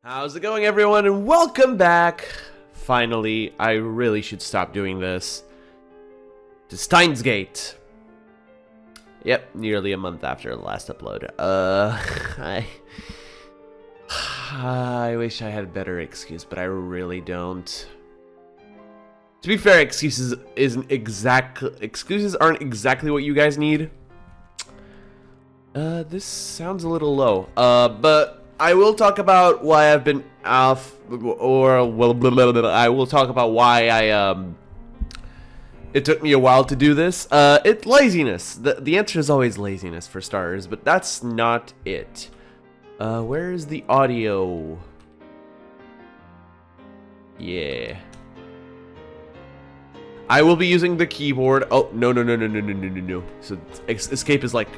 How's it going, everyone, and welcome back. Finally, I really should stop doing this. To Steins Gate. Yep, nearly a month after the last upload. I wish I had a better excuse, but I really don't. To be fair, excuses aren't exactly what you guys need. This sounds a little low. But I will talk about why I've been off, or well, I will talk about why it took me a while to do this. It's laziness. The answer is always laziness for starters, but that's not it. Where is the audio? Yeah. I will be using the keyboard. Oh, no. So escape is like,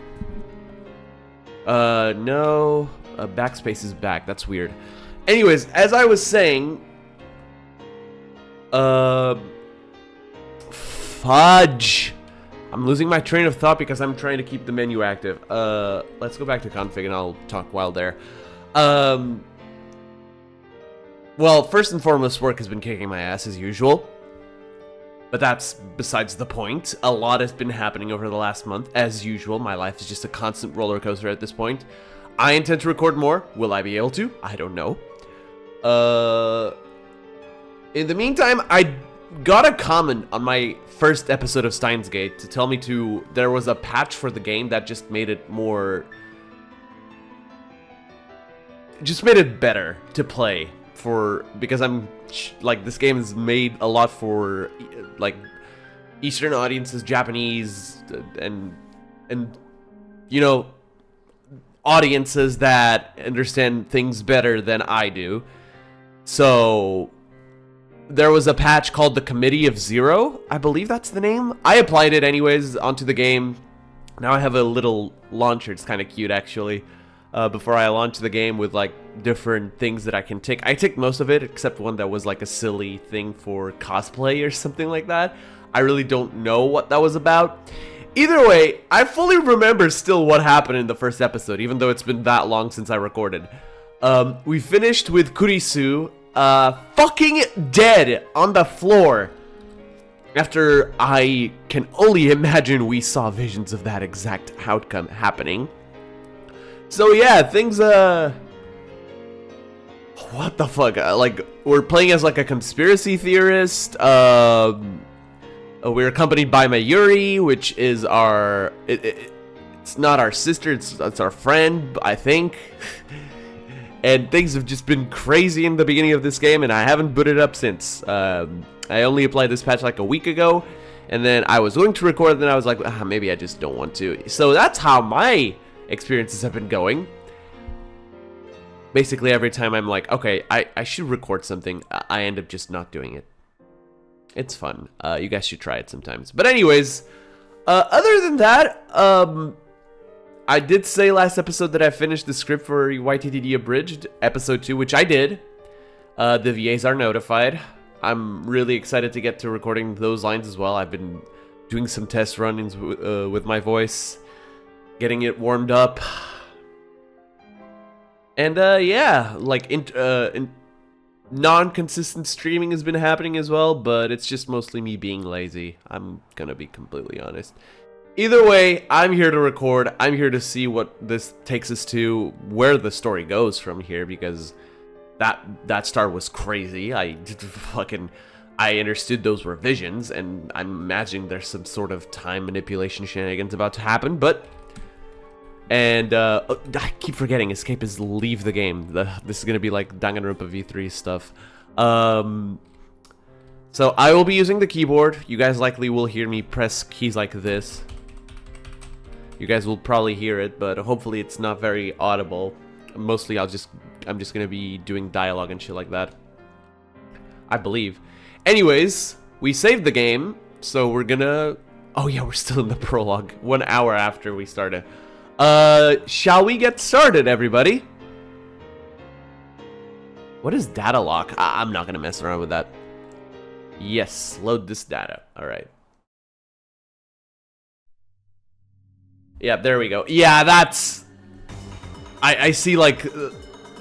no. Backspace is back. That's weird. Anyways, as I was saying, fudge. I'm losing my train of thought because I'm trying to keep the menu active. Let's go back to config and I'll talk while there. Well, first and foremost, work has been kicking my ass as usual. But that's besides the point. A lot has been happening over the last month. As usual, my life is just a constant roller coaster at this point. I intend to record more. Will I be able to? I don't know. In the meantime, I got a comment on my first episode of Steins Gate to tell me there was a patch for the game that just made it better to play because this game is made a lot for like Eastern audiences, Japanese, and you know, audiences that understand things better than I do. So there was a patch called the Committee of Zero. I believe that's the name. I applied it anyways onto the game. Now I have a little launcher. It's kind of cute, actually. Before I launch the game with like different things that I can tick. I ticked most of it except one that was like a silly thing for cosplay or something like that. I really don't know what that was about. Either way, I fully remember still what happened in the first episode, even though it's been that long since I recorded. We finished with Kurisu fucking dead on the floor. After I can only imagine we saw visions of that exact outcome happening. So yeah, things, what the fuck? Like, we're playing as like a conspiracy theorist. We're accompanied by Mayuri, which is it's not our sister, it's our friend, I think. And things have just been crazy in the beginning of this game, and I haven't booted up since. I only applied this patch like a week ago, and then I was going to record, and then I was like, maybe I just don't want to. So that's how my experiences have been going. Basically, every time I'm like, okay, I should record something, I end up just not doing it. It's fun. You guys should try it sometimes. But anyways, other than that, I did say last episode that I finished the script for YTTD Abridged, episode 2, which I did. The VAs are notified. I'm really excited to get to recording those lines as well. I've been doing some test run-ins with my voice, getting it warmed up. And yeah, like non-consistent streaming has been happening as well, but it's just mostly me being lazy. I'm gonna be completely honest. Either way, I'm here to record. I'm here to see what this takes us to, where the story goes from here, because that start was crazy. I understood those were visions, and I'm imagining there's some sort of time manipulation shenanigans about to happen, but... And, I keep forgetting, escape is leave the game. This is gonna be like Danganronpa V3 stuff. So I will be using the keyboard. You guys likely will hear me press keys like this. You guys will probably hear it, but hopefully it's not very audible. Mostly I'm just gonna be doing dialogue and shit like that, I believe. Anyways, we saved the game, so we're gonna... Oh yeah, we're still in the prologue, 1 hour after we started. Shall we get started, everybody? What is data lock? I'm not gonna mess around with that. Yes, load this data. Alright. Yeah, there we go. Yeah, that's... I see, like,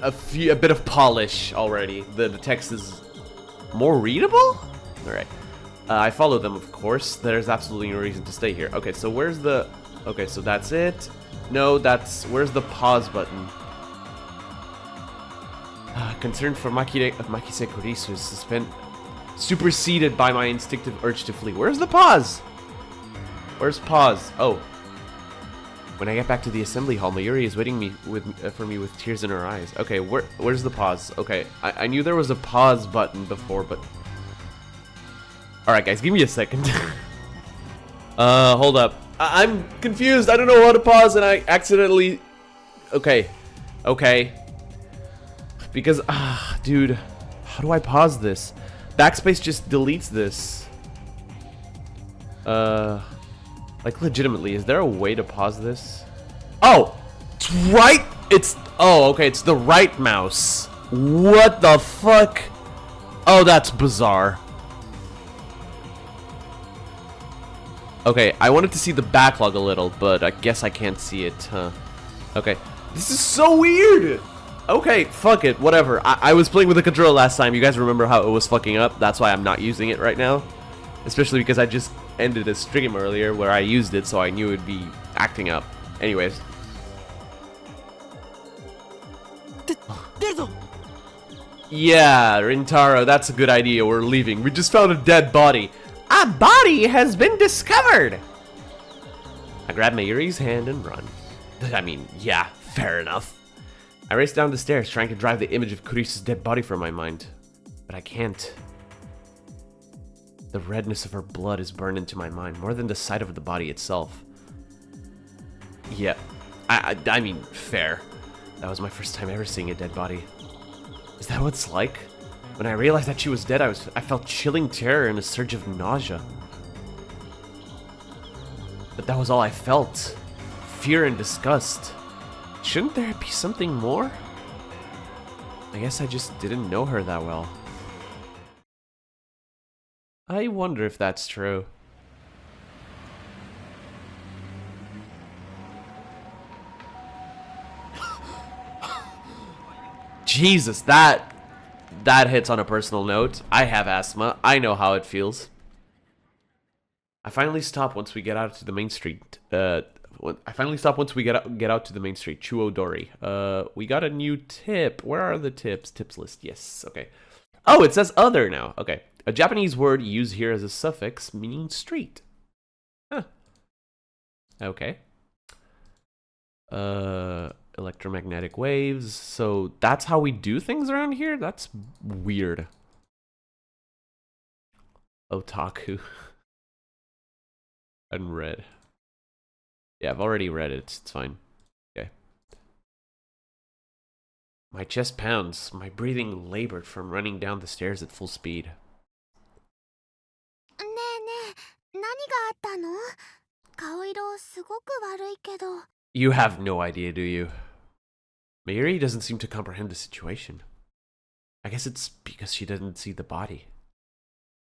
a bit of polish already. The text is more readable? Alright. I follow them, of course. There's absolutely no reason to stay here. Okay, so where's the... Okay, so that's it. No, that's... Where's the pause button? Concern for Makise Kurisu is superseded by my instinctive urge to flee. Where's the pause? Where's pause? Oh. When I get back to the assembly hall, Mayuri is waiting for me with tears in her eyes. Okay, where's the pause? Okay, I knew there was a pause button before, but... Alright guys, give me a second. Hold up. I'm confused. I don't know how to pause and I accidentally... Okay. Okay. Because, dude. How do I pause this? Backspace just deletes this. Like legitimately, is there a way to pause this? Oh! It's right! It's... Oh, okay, it's the right mouse. What the fuck? Oh, that's bizarre. Okay, I wanted to see the backlog a little, but I guess I can't see it, huh? Okay. This is so weird! Okay, fuck it, whatever. I was playing with the controller last time. You guys remember how it was fucking up? That's why I'm not using it right now. Especially because I just ended a stream earlier where I used it, so I knew it would be acting up. Anyways. Yeah, Rintaro, that's a good idea. We're leaving. We just found a dead body. A body has been discovered! I grab Mayuri's hand and run. I mean, yeah, fair enough. I race down the stairs, trying to drive the image of Kurisu's dead body from my mind. But I can't. The redness of her blood is burned into my mind, more than the sight of the body itself. Yeah, I mean, fair. That was my first time ever seeing a dead body. Is that what it's like? When I realized that she was dead, I felt chilling terror and a surge of nausea. But that was all I felt. Fear and disgust. Shouldn't there be something more? I guess I just didn't know her that well. I wonder if that's true. Jesus, that hits on a personal note. I have asthma. I know how it feels. I finally stop once we get out to the main street. Chuodori. We got a new tip. Where are the tips? Tips list. Yes. Okay. Oh, it says other now. Okay. A Japanese word used here as a suffix meaning street. Huh. Okay. Electromagnetic waves. So that's how we do things around here? That's weird. Otaku. Unread. Yeah, I've already read it. It's fine. Okay. My chest pounds. My breathing labored from running down the stairs at full speed. You have no idea, do you? Mayuri doesn't seem to comprehend the situation. I guess it's because she doesn't see the body.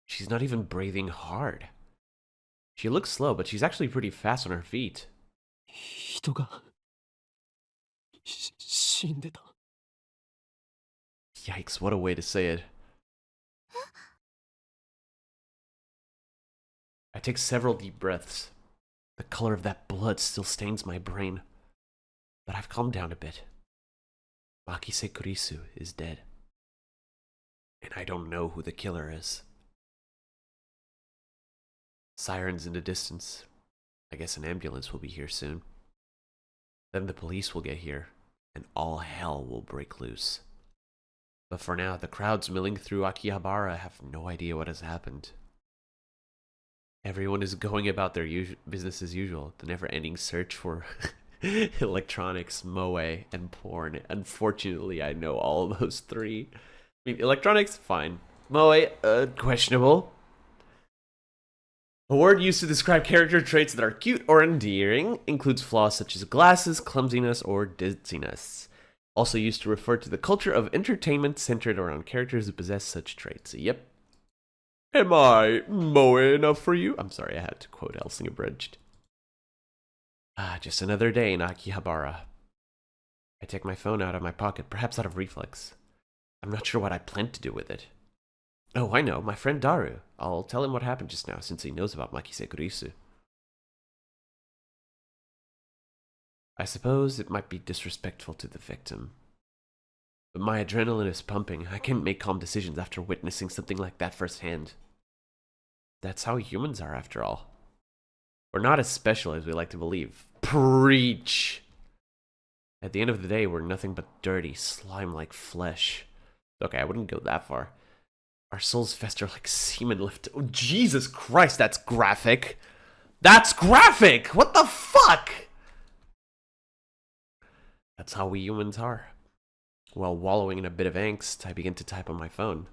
She's not even breathing hard. She looks slow, but she's actually pretty fast on her feet. Yikes, what a way to say it. I take several deep breaths. The color of that blood still stains my brain. But I've calmed down a bit. Makise Kurisu is dead. And I don't know who the killer is. Sirens in the distance. I guess an ambulance will be here soon. Then the police will get here, and all hell will break loose. But for now, the crowds milling through Akihabara have no idea what has happened. Everyone is going about their business as usual, the never-ending search for electronics, moe, and porn. Unfortunately, I know all of those three. I mean, electronics, fine. Moe, questionable. A word used to describe character traits that are cute or endearing, includes flaws such as glasses, clumsiness, or dizziness. Also used to refer to the culture of entertainment centered around characters who possess such traits. Yep. Am I moe enough for you? I'm sorry, I had to quote Helsing Abridged. Just another day in Akihabara. I take my phone out of my pocket, perhaps out of reflex. I'm not sure what I plan to do with it. Oh, I know, my friend Daru. I'll tell him what happened just now, since he knows about Makise Kurisu. I suppose it might be disrespectful to the victim. But my adrenaline is pumping. I can't make calm decisions after witnessing something like that firsthand. That's how humans are, after all. We're not as special as we like to believe. Preach! At the end of the day, we're nothing but dirty, slime-like flesh. Okay, I wouldn't go that far. Our souls fester like semen left. Oh, Jesus Christ, that's graphic. That's graphic! What the fuck? That's how we humans are. While wallowing in a bit of angst, I begin to type on my phone.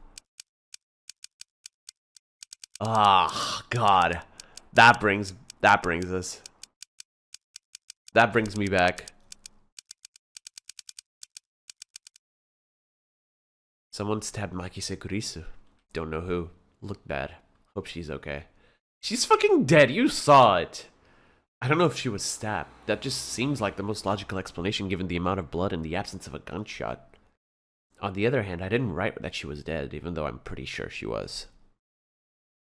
Ah, God. That brings us. That brings me back. Someone stabbed Makise Kurisu. Don't know who. Looked bad. Hope she's okay. She's fucking dead. You saw it. I don't know if she was stabbed. That just seems like the most logical explanation given the amount of blood and the absence of a gunshot. On the other hand, I didn't write that she was dead, even though I'm pretty sure she was.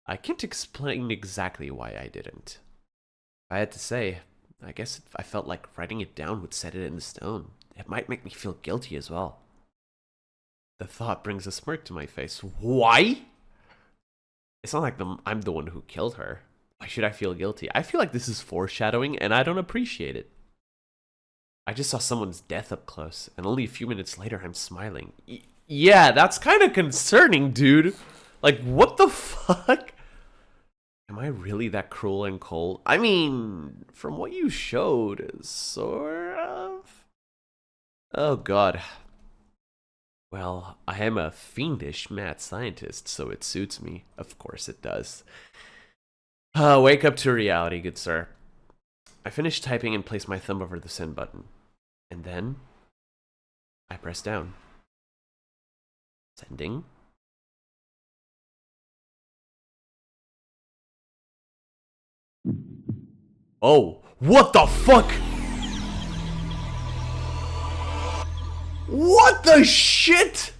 I can't explain exactly why I didn't. I had to say, I guess if I felt like writing it down would set it in stone. It might make me feel guilty as well. The thought brings a smirk to my face. Why? It's not like I'm the one who killed her. Why should I feel guilty? I feel like this is foreshadowing and I don't appreciate it. I just saw someone's death up close, and only a few minutes later I'm smiling. Yeah, that's kind of concerning, dude. Like, what the fuck? Am I really that cruel and cold? I mean, from what you showed, sort of. Oh, God. Well, I am a fiendish mad scientist, so it suits me. Of course it does. Wake up to reality, good sir. I finish typing and place my thumb over the send button. And then, I press down. Sending. Oh, what the fuck? What the shit?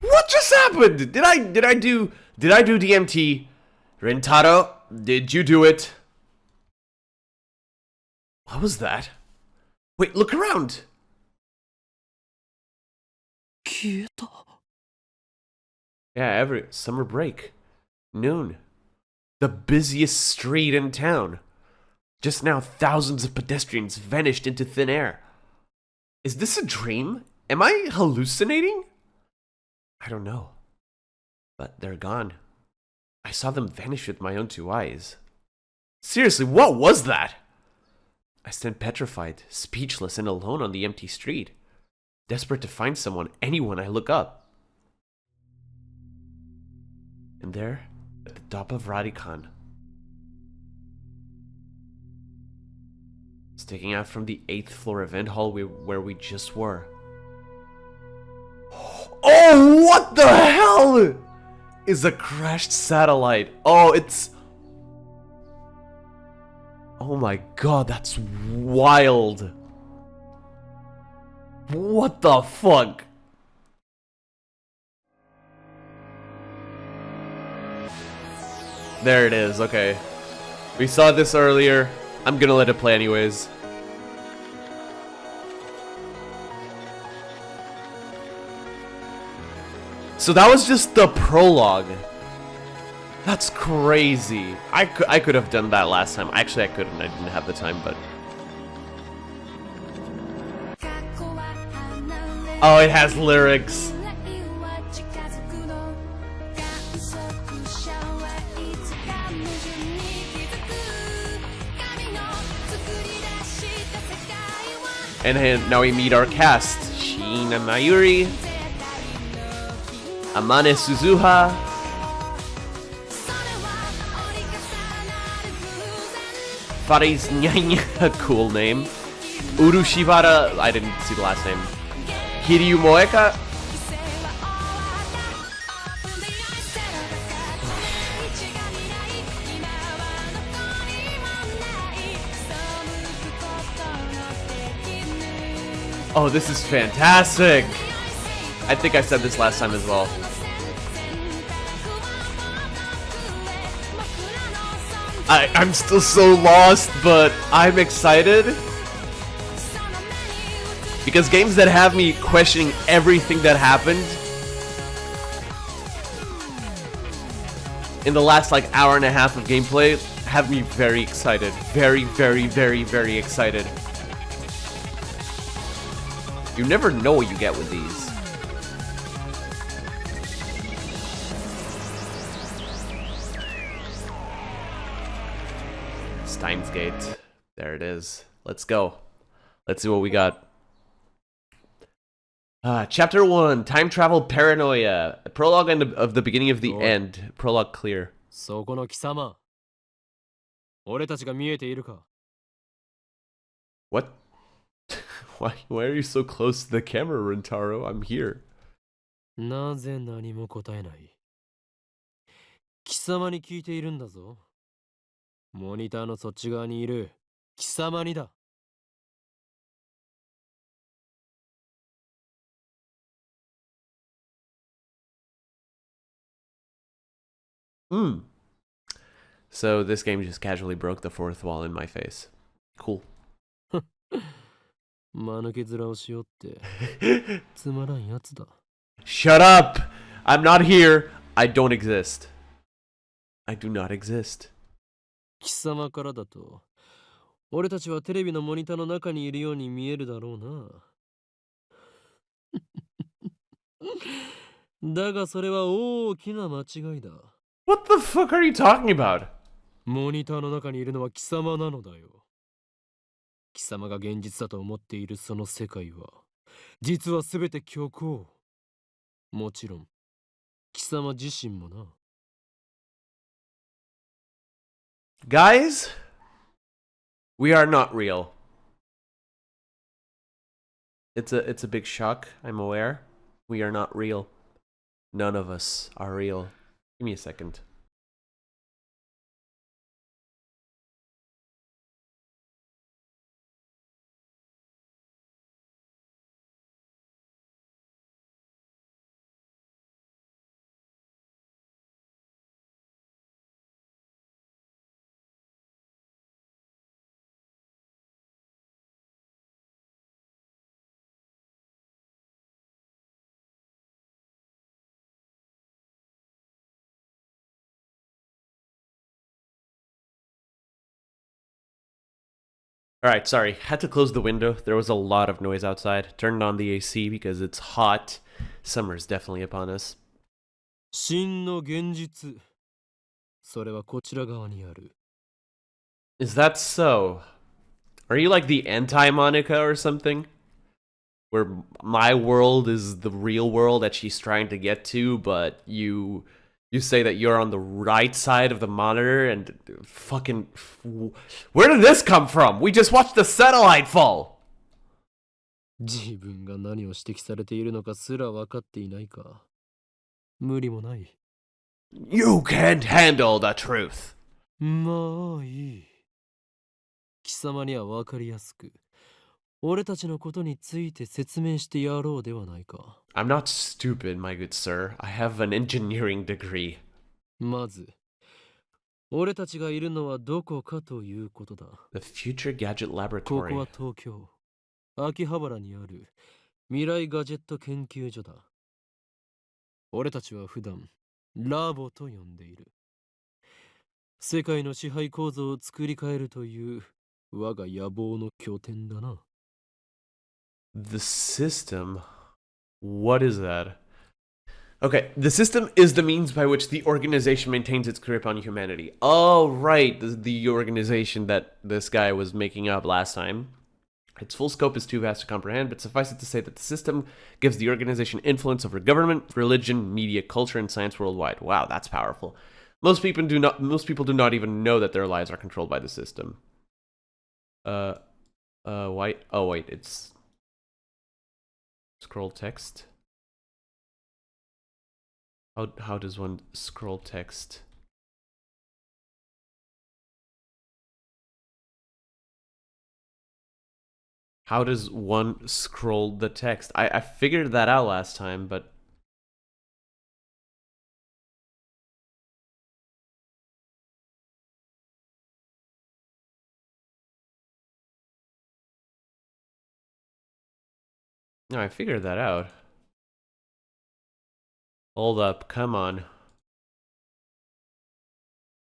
What just happened? Did I do DMT? Rentaro, did you do it? What was that? Wait, look around. Yeah, every summer break. Noon. The busiest street in town. Just now, thousands of pedestrians vanished into thin air. Is this a dream? Am I hallucinating? I don't know. But they're gone. I saw them vanish with my own two eyes. Seriously, what was that? I stand petrified, speechless, and alone on the empty street. Desperate to find someone, anyone I look up. And there, at the top of Radikan, sticking out from the 8th floor event hall where we just were. Oh, what the hell is a crashed satellite? Oh, it's... Oh my god, that's wild. What the fuck? There it is, okay. We saw this earlier. I'm gonna let it play anyways. So that was just the prologue. That's crazy. I could have done that last time. Actually, I couldn't. I didn't have the time, but... Oh, it has lyrics. And now we meet our cast. Shiina Mayuri, Amane Suzuha, Faris Nyanya, a cool name. Urushibara, I didn't see the last name. Kiryu Moeka. Oh, this is fantastic! I think I said this last time as well. I'm still so lost, but I'm excited. Because games that have me questioning everything that happened in the last like hour and a half of gameplay have me very excited. Very, very, very, very excited. You never know what you get with these. Steins Gate. There it is. Let's go. Let's see what we got. Chapter 1, Time Travel Paranoia. Prologue of the beginning of the end. Prologue clear. そこの貴様。俺たちが見えているか? What? Why are you so close to the camera, Rentaro? I'm here. なぜ何も答えない? 貴様に聞いているんだぞ。モニターのそっち側にいる貴様にだ。So this game just casually broke the fourth wall in my face. Cool. 間抜け面をしよって。つまらんやつだ。Shut up! I'm not here. I don't exist. I do not exist. 貴様からだと、俺たちはテレビのモニターの中にいるように見えるだろうな。だがそれは大きな間違いだ。What the fuck are you talking about? モニターの中にいるのは貴様なのだよ。貴様が現実だと思っているその世界は、実はすべて虚構。もちろん、貴様自身もな。Guys, we are not real. It's a big shock, I'm aware. We are not real. None of us are real. Give me a second. Alright, sorry. Had to close the window. There was a lot of noise outside. Turned on the AC because it's hot. Summer's definitely upon us. 真の現実。それはこちら側にある。Is that so? Are you like the anti-Monica or something? Where my world is the real world that she's trying to get to, but you say that you're on the right side of the monitor and fucking... Where did this come from? We just watched the satellite fall! 自分が何を指摘されているのかすら分かっていないか。無理もない。You can't handle the truth. まあいい。貴様には分かりやすく、俺たちのことについて説明してやろうではないか。I'm not stupid, my good sir. I have an engineering degree. まず、俺たちがいるのはどこかということだ。The Future Gadget ここ Laboratory. は東京、秋葉原にある未来ガジェット研究所だ。俺たちは普段、ラボと呼んでいる。世界の支配構造を作り変えるという我が野望の拠点だな。The system? What is that? Okay, the system is the means by which the organization maintains its grip on humanity. Oh, right, the organization that this guy was making up last time. Its full scope is too vast to comprehend, but suffice it to say that the system gives the organization influence over government, religion, media, culture, and science worldwide. Wow, that's powerful. Most people do not even know that their lives are controlled by the system. Why? Oh, wait, it's... Scroll text? How does one scroll text? How does one scroll the text? I figured that out last time, but... No, I figured that out. Hold up, come on.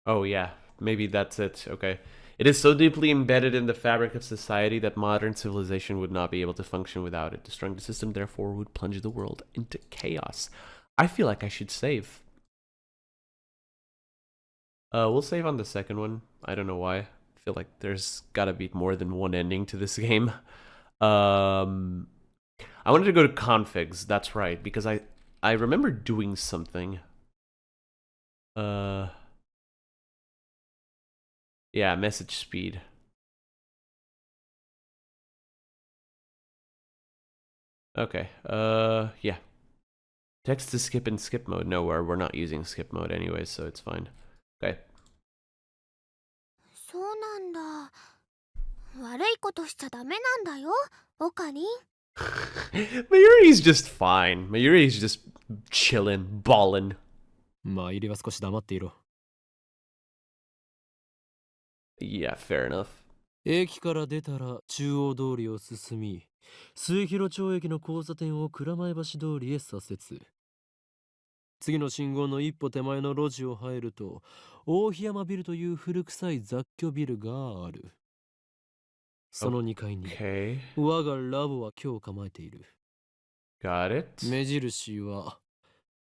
Oh yeah, maybe that's it, okay. It is so deeply embedded in the fabric of society that modern civilization would not be able to function without it. Destroying the system, therefore, would plunge the world into chaos. I feel like I should save. We'll save on the second one. I don't know why. I feel like there's gotta be more than one ending to this game. I wanted to go to configs, that's right, because I remember doing something. Yeah, message speed. Okay, yeah. Text to skip in skip mode. No, we're not using skip mode anyway, so it's fine. Okay. そうなんだ。悪いことしちゃダメなんだよ、オカリン。Mayuri's just fine. Mayuri's just chilling, ballin'. まあ入りは少し黙っていろ。Yeah, fair enough. 駅から出たら中央通りを進み、末広町駅の交差点を蔵前橋通りへ左折。次の信号の一歩手前の路地を入ると、大檜山ビルという古臭い雑居ビルがある。その2階に、Okay. 我がラボは今日構えている。Got it. 目印は、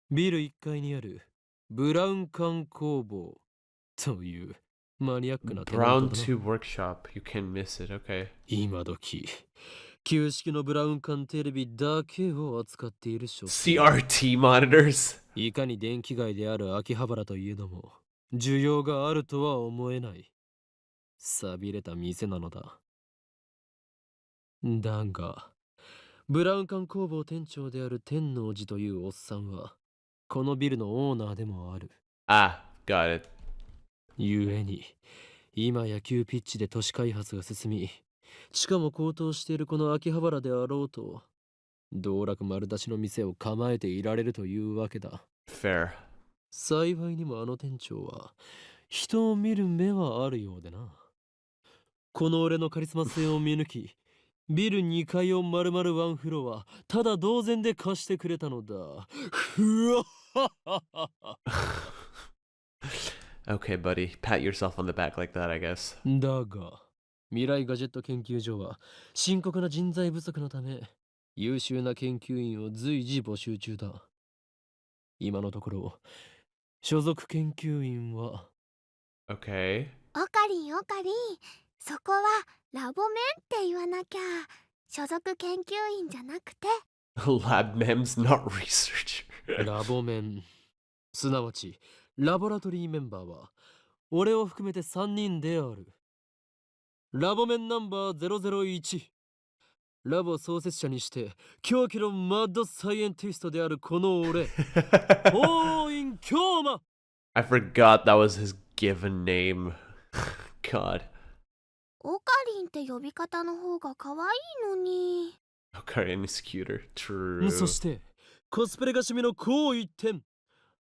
ビル1階にあるブラウン管工房というマニアックなテナン Brown トだな。 2 workshop. You can miss it. Okay. 今時、旧式のブラウン管テレビだけを扱っているショップ。 CRT monitors. いかに電気街である秋葉原といえども、需要があるとは思えない。寂れた店なのだ。だが、ブラウン管工房店長である天王寺というおっさんは、このビルのオーナーでもある。Ah, got it. ゆえに、今や急ピッチで都市開発が進み、しかも高騰しているこの秋葉原であろうと、道楽丸出しの店を構えていられるというわけだ。Fair. 幸いにもあの店長は、人を見る目はあるようでな。この俺のカリスマ性を見抜き、ビル2階を丸々ワンフロア、ただ同然で貸してくれたのだ。ふわっはっはっは。Okay, buddy. Pat yourself on the back like that, I guess. だが、未来ガジェット研究所は深刻な人材不足のため、優秀な研究員を随時募集中だ。今のところ、所属研究員は、Okay. オカリン、オカリン。そこはラボメンって言わなきゃ。所属研究員じゃなくて。Lab mems, not researcher. ラボメン、すなわちラボラトリーメンバーは、俺を含めて3人である。ラボメンナンバー001。ラボ創設者にして狂気のマッドサイエンティストであるこの俺、法院京馬。 I forgot that was his given name. God. オカリンって呼び方の方が可愛いのに。Ocarina Scooter. True. そしてコスプレが趣味のこう一点、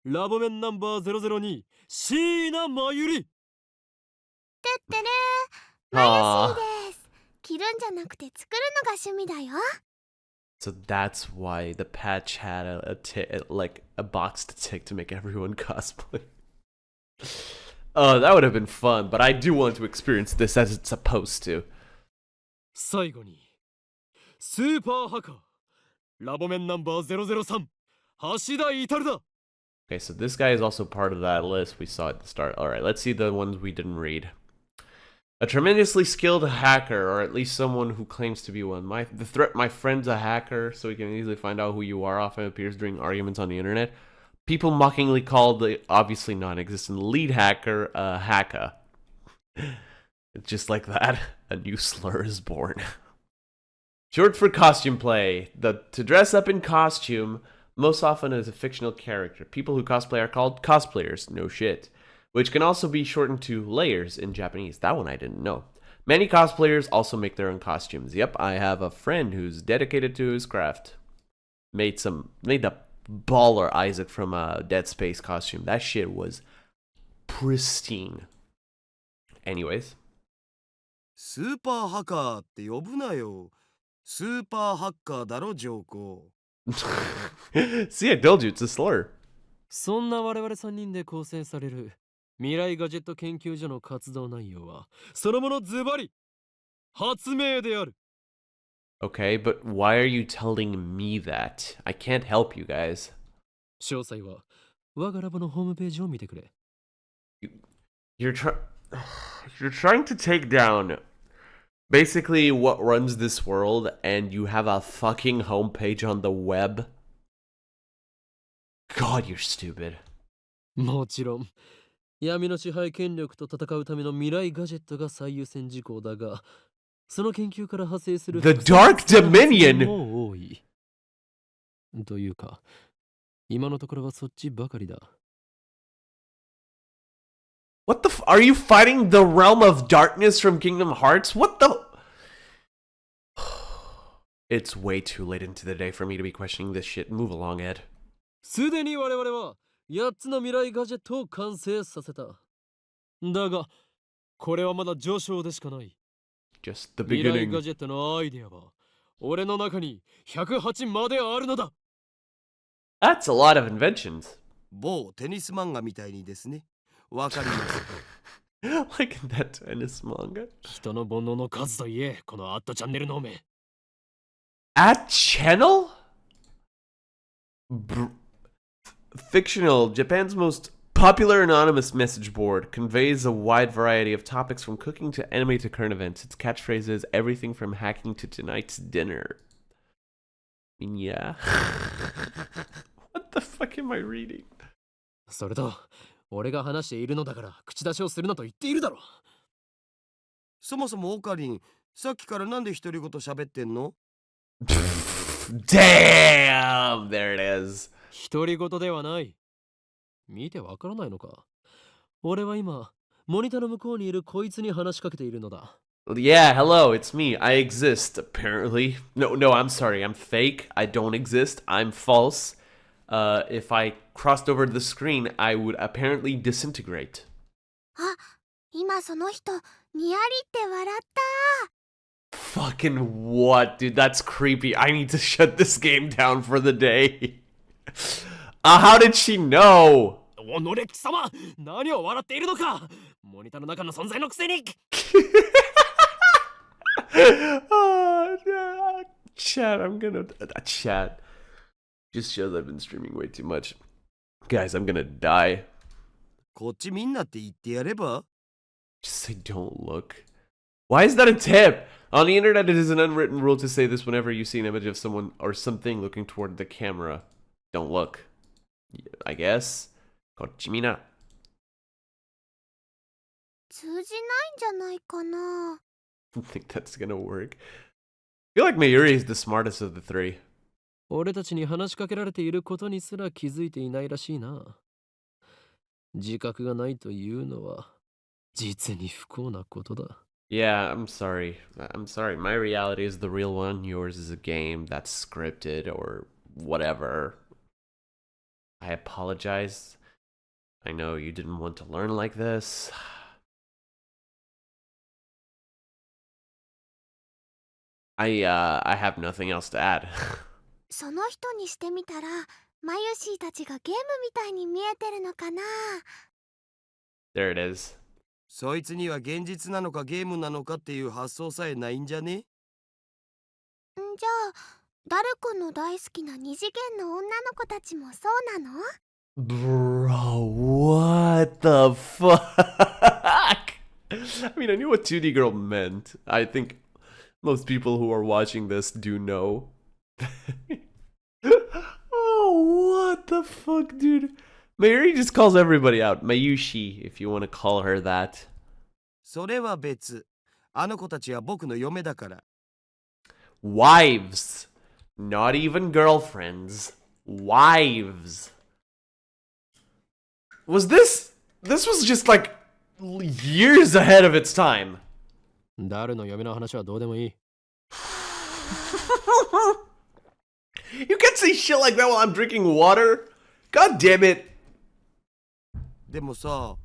ラボメンナンバー002椎名真由里。てってねー、マユシーです。着るんじゃなくて作るのが趣味だよ。 So that's why the patch had like a box to tick to make everyone cosplay. Oh, that would have been fun, but I do want to experience this as it's supposed to. 最後にスーパーハカーラボメンナンバー003橋田至だ。 Okay, so this guy is also part of that list we saw at the start. Alright, let's see the ones we didn't read. A tremendously skilled hacker, or at least someone who claims to be one. My friend's a hacker, so he can easily find out who you are. Often appears during arguments on the internet. People mockingly call the obviously non-existent lead hacker a hacka. Just like that, a new slur is born. Short for costume play. To dress up in costume, most often as a fictional character. People who cosplay are called cosplayers. No shit. Which can also be shortened to layers in Japanese. That one I didn't know. Many cosplayers also make their own costumes. Yep, I have a friend who's dedicated to his craft. Made the baller Isaac from a Dead Space costume. That shit was pristine. Anyways. スーパーハッカーって呼ぶなよ。スーパーハッカーだろ、ジョーコ。See, I told you, it's a slur. そんな我々3人で構成される未来ガジェット研究所の活動内容はそのものズバリ発明である。 Okay, but why are you telling me that? I can't help you guys. 詳細は我がラボのホームページを見てくれ。 You're trying to take down basically what runs this world, and you have a fucking homepage on the web? God, you're stupid. もちろん闇の支配権力と戦うための未来ガジェットが最優先事項だが、その研究から派生する The Dark Dominion! も多い。というか、今のところはそっちばかりだ。What the are you fighting the realm of darkness from Kingdom Hearts? What the It's way too late into the day for me to be questioning this shit. Move along, Ed. すでに我々は8つの未来ガジェットを完成させた。だが、これはまだ序章でしかない。 Just the 未来 beginning. ガジェットのアイデアは俺の中に108まであるのだ。 That's a lot of inventions. 某テニス漫画みたいにですね。わかります。Like in that tennis manga. 人の煩悩の数といえ、このアットチャンネルの目。 At channel? Fictional, Japan's most popular anonymous message board, conveys a wide variety of topics from cooking to anime to current events. Its catchphrase is everything from hacking to tonight's dinner. I mean, yeah. What the fuck am I reading? それと、俺が話しているのだから口出しをするなと言っているだろ。そもそもオカリン、さっきからなんで独り言喋ってんの？ Damn! There it is. 独り言ではない。見てわからないのか。俺は今、モニターの向こうにいるこいつに話しかけているのだ。Yeah, hello, it's me. I exist, apparently. No, I'm sorry. I'm fake. I don't exist. I'm false. If I crossed over the screen, I would apparently disintegrate. あ、今その人にやりって笑った。 Fucking what, dude? That's creepy. I need to shut this game down for the day. How did she know? おのれ貴様、何を笑っているのか。モニターの中の存在のくせに。Chat, I'm gonna chat. Just shows I've been streaming way too much. Guys, I'm gonna die. こっちみんなって言ってやれば？ Just say don't look. Why is that a tip? On the internet, it is an unwritten rule to say this whenever you see an image of someone or something looking toward the camera. Don't look. I guess. こっちみな。通じないんじゃないかな。 I don't think that's gonna work. I feel like Mayuri is the smartest of the three. 俺たちに話しかけられていることにすら気づいていないらしいな。自覚がないというのは実に不幸なことだ。Yeah, I'm sorry. I'm sorry. My reality is the real one. Yours is a game that's scripted or whatever. I apologize. I know you didn't want to learn like this. I have nothing else to add. その人にしてみたら、マユシーたちがゲームみたいに見えてるのかな。 There it is. そいつには現実なのかゲームなのかっていう発想さえないんじゃね？んじゃあ、ダル君の大好きな二次元の女の子たちもそうなの？ Bro, what the fuck? I mean, I knew what 2D girl meant. I think most people who are watching this do know. Oh, what the fuck, dude? Mayuri just calls everybody out. Mayushi, if you want to call her that. それは別。あの子たちは僕の嫁だから。Wives. Not even girlfriends. Wives. Was this was just like years ahead of its time. 誰の嫁の話はどうでもいい。You can't say shit like that while I'm drinking water? God damn it. でもさ、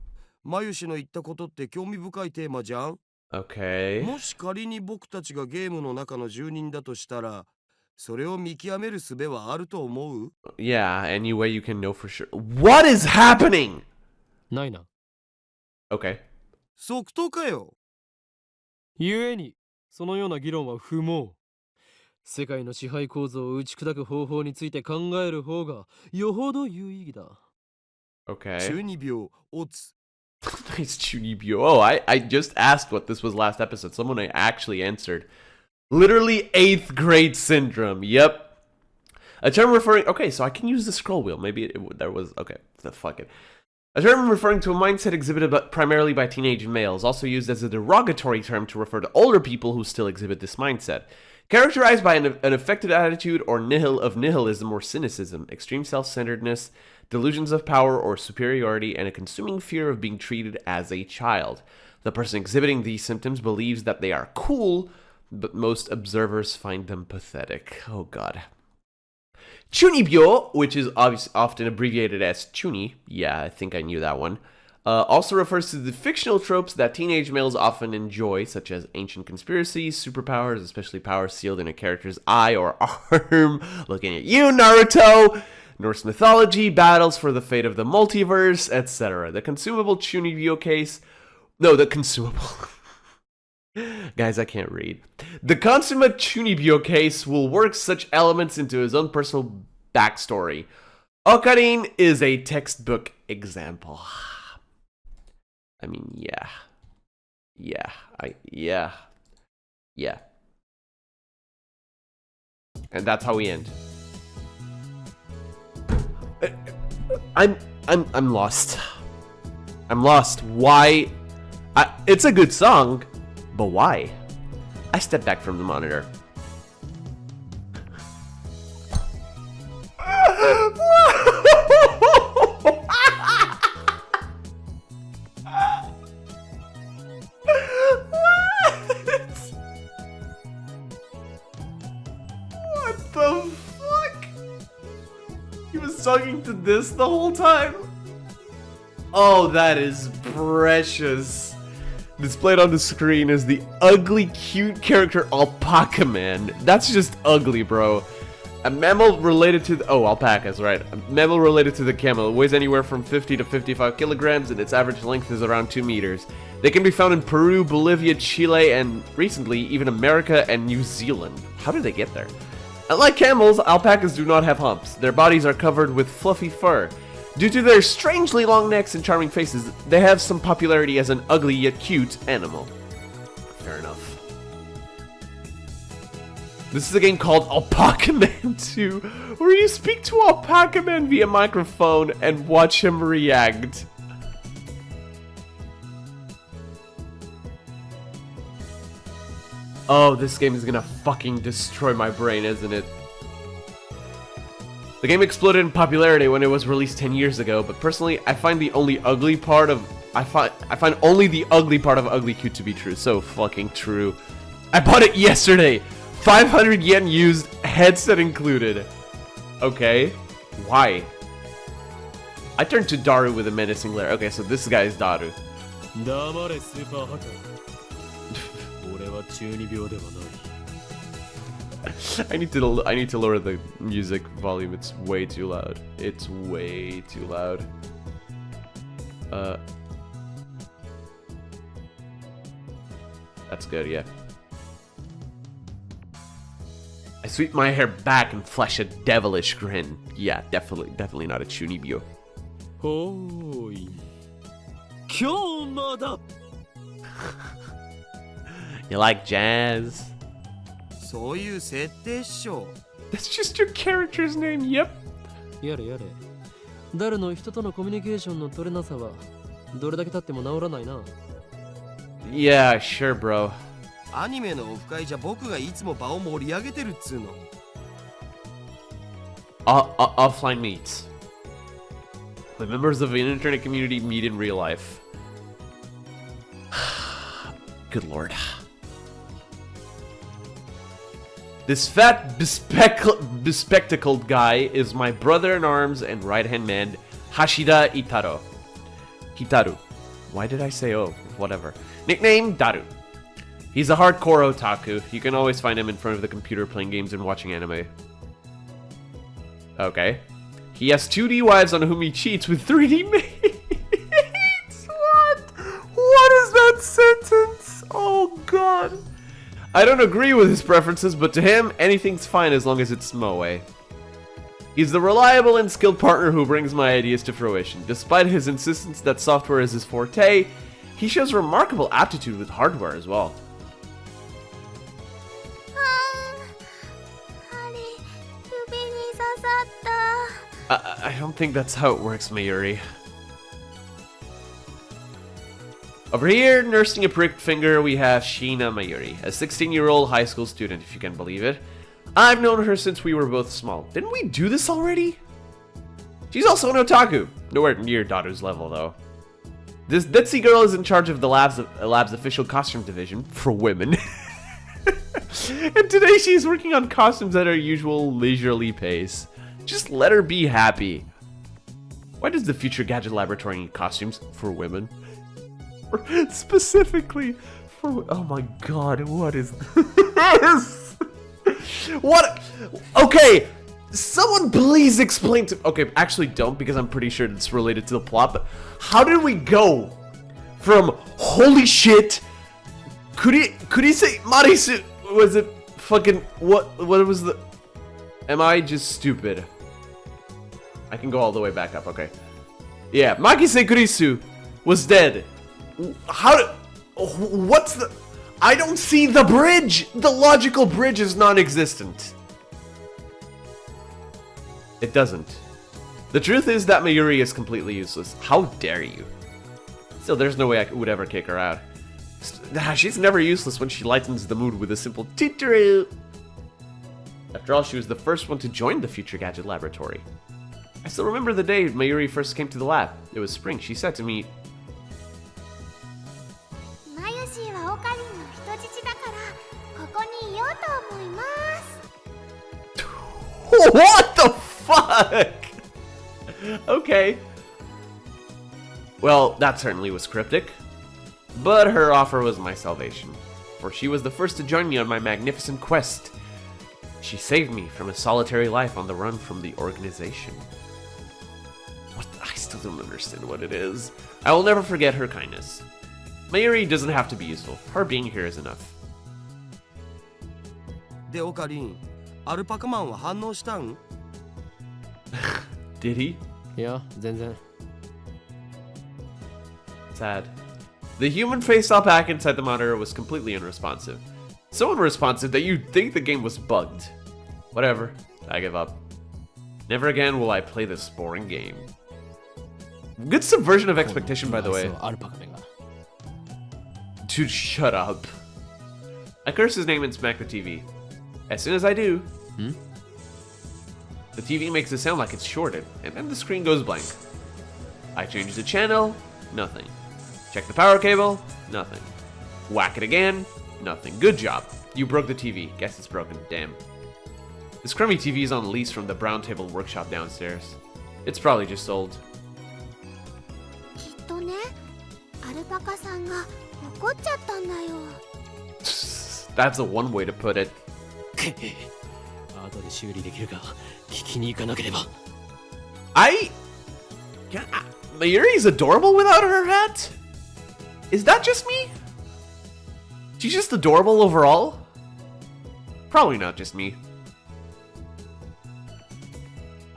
マユシの言ったことって興味深いテーマじゃん。 Okay. もし仮に僕たちがゲームの中の住人だとしたら、それを見極める術はあると思う？ Yeah, any way you can know for sure. What is happening? ないな。Okay. 即答かよ。故に、そのような議論は不毛。世界の支配構造を打ち砕く方法について考える方がよほど有意義だ。Okay. 中二病、オツ。Nice Chunibyo. Oh, I just asked what this was last episode. Someone actually answered. Literally 8th grade syndrome. Yep. A term referring... Okay, so I can use the scroll wheel. Maybe there was... Okay, fuck it. A term referring to a mindset exhibited primarily by teenage males, also used as a derogatory term to refer to older people who still exhibit this mindset. Characterized by an affected attitude or nihilism or cynicism, extreme self-centeredness, delusions of power or superiority, and a consuming fear of being treated as a child. The person exhibiting these symptoms believes that they are cool, but most observers find them pathetic. Oh god. Chunibyo, which is often abbreviated as Chuni, yeah, I think I knew that one, also refers to the fictional tropes that teenage males often enjoy, such as ancient conspiracies, superpowers, especially powers sealed in a character's eye or arm. Looking at you, Naruto! Norse mythology, battles for the fate of the multiverse, etc. The consumable Chunibyo case... No, the consumable... Guys, I can't read. The consummate Chunibyo case will work such elements into his own personal backstory. Okarin is a textbook example. I mean, yeah. Yeah. And that's how we end. I'm lost. I'm lost. Why? It's a good song, but why? I step back from the monitor. What the fuck? He was talking to this the whole time? Oh, that is precious. Displayed on the screen is the ugly, cute character Alpaca Man. That's just ugly, bro. A mammal related to the... Oh, alpacas, right. A mammal related to the camel. It weighs anywhere from 50 to 55 kilograms, and its average length is around 2 meters. They can be found in Peru, Bolivia, Chile, and recently, even America and New Zealand. How did they get there? Unlike camels, alpacas do not have humps. Their bodies are covered with fluffy fur. Due to their strangely long necks and charming faces, they have some popularity as an ugly yet cute animal. Fair enough. This is a game called Alpaca Man 2, where you speak to Alpaca Man via microphone and watch him react. Oh, this game is gonna fucking destroy my brain, isn't it? The game exploded in popularity when it was released 10 years ago, but personally, I find the only ugly part of I find only the ugly part of Ugly Cute to be true. So fucking true. I bought it yesterday. 500 yen used, headset included. Okay, why? I turned to Daru with a menacing glare. Okay, so this guy is Daru. 黙れスーパーハカ俺は中二病ではない I need to lower the music volume. It's way too loud. It's way too loud. That's good, yeah. I sweep my hair back and flash a devilish grin. Yeah, definitely not a chunibyo. ほーい今日まだ You like jazz? そういう設定っしょ。 That's just your character's name, yep. やれやれ誰の人とのコミュニケーションの取れなさはどれだけ経っても治らないな Yeah, sure, bro. アニメのオフ会じゃ僕がいつも場を盛り上げてるっつうの。Offline meets. The members of an internet community meet in real life. Good lord. This fat, bespectacled guy is my brother in arms and right-hand man, Hashida Itaro. Hitaru. Why did I say oh? Whatever. Nickname, Daru. He's a hardcore otaku. You can always find him in front of the computer playing games and watching anime. Okay. He has 2D wives on whom he cheats with 3D mates. What? What is that sentence? Oh god. I don't agree with his preferences, but to him, anything's fine as long as it's moe. He's the reliable and skilled partner who brings my ideas to fruition. Despite his insistence that software is his forte, he shows remarkable aptitude with hardware as well. 針指に刺さった I don't think that's how it works, Mayuri. Over here, nursing a pricked finger, we have Sheena Mayuri, a 16-year-old high school student, if you can believe it. I've known her since we were both small. Didn't we do this already? She's also an otaku. Nowhere near Daru's level, though. This ditzy girl is in charge of the lab's official costume division for women. And today she's working on costumes at her usual leisurely pace. Just let her be happy. Why does the Future Gadget Laboratory need costumes for women? Or specifically for... Oh my god, what is this? What? Okay, someone please explain to... Okay, actually don't, because I'm pretty sure it's related to the plot, but how did we go from holy shit, could he say Marisu, was it fucking, what was the... Am I just stupid? I can go all the way back up, okay. Yeah, Makise Kurisu was dead. How did... What's the... I don't see the bridge! The logical bridge is non-existent. It doesn't. The truth is that Mayuri is completely useless. How dare you? Still, there's no way I would ever kick her out. She's never useless when she lightens the mood with a simple titteru. After all, she was the first one to join the Future Gadget Laboratory. I still remember the day Mayuri first came to the lab. It was spring. She said to me, マユシーはオカリンの人質だからここにいようと思います What the fuck? Okay. Well, that certainly was cryptic. But her offer was my salvation, for she was the first to join me on my magnificent quest. She saved me from a solitary life on the run from the organization. What? I still don't understand what it is. I will never forget her kindness. Mayuri doesn't have to be useful. Her being here is enough. でオカリン、アルパカマンは反応したん？ Did he? いや、全然。Sad. The human-faced alpaca inside the monitor was completely unresponsive. So unresponsive that you'd think the game was bugged. Whatever, I give up. Never again will I play this boring game. Good subversion of expectation, by the way. Dude, shut up. I curse his name and smack the TV. As soon as I do, the TV makes it sound like it's shorted, and then the screen goes blank. I change the channel, nothing. Check the power cable, nothing. Whack it again, nothing. Good job. You broke the TV. Guess it's broken. Damn. This crummy TV is on lease from the Brown Table workshop downstairs. It's probably just old. きっとねアルパカさんが怒っちゃったんだよ That's a one way to put it. 後で修理できるか聞きに行かなければ。Mayuri's adorable without her hat? Is that just me? She's just adorable overall? Probably not just me.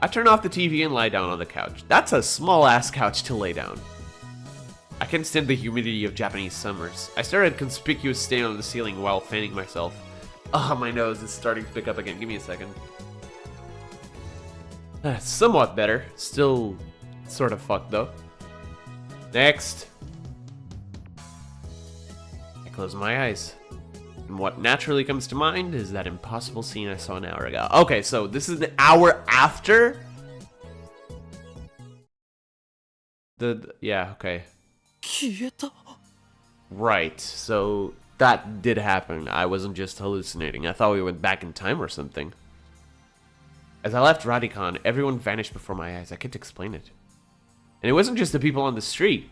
I turn off the TV and lie down on the couch. That's a small-ass couch to lay down. I can't stand the humidity of Japanese summers. I stare at a conspicuous stain on the ceiling while fanning myself. Ah, my nose is starting to pick up again. Give me a second. Somewhat better. Still sort of fucked, though. Next. I close my eyes. And what naturally comes to mind is that impossible scene I saw an hour ago. Okay, so this is an hour after? Yeah, okay. Right, so that did happen. I wasn't just hallucinating. I thought we went back in time or something. As I left Radicon, everyone vanished before my eyes. I can't explain it. And it wasn't just the people on the street.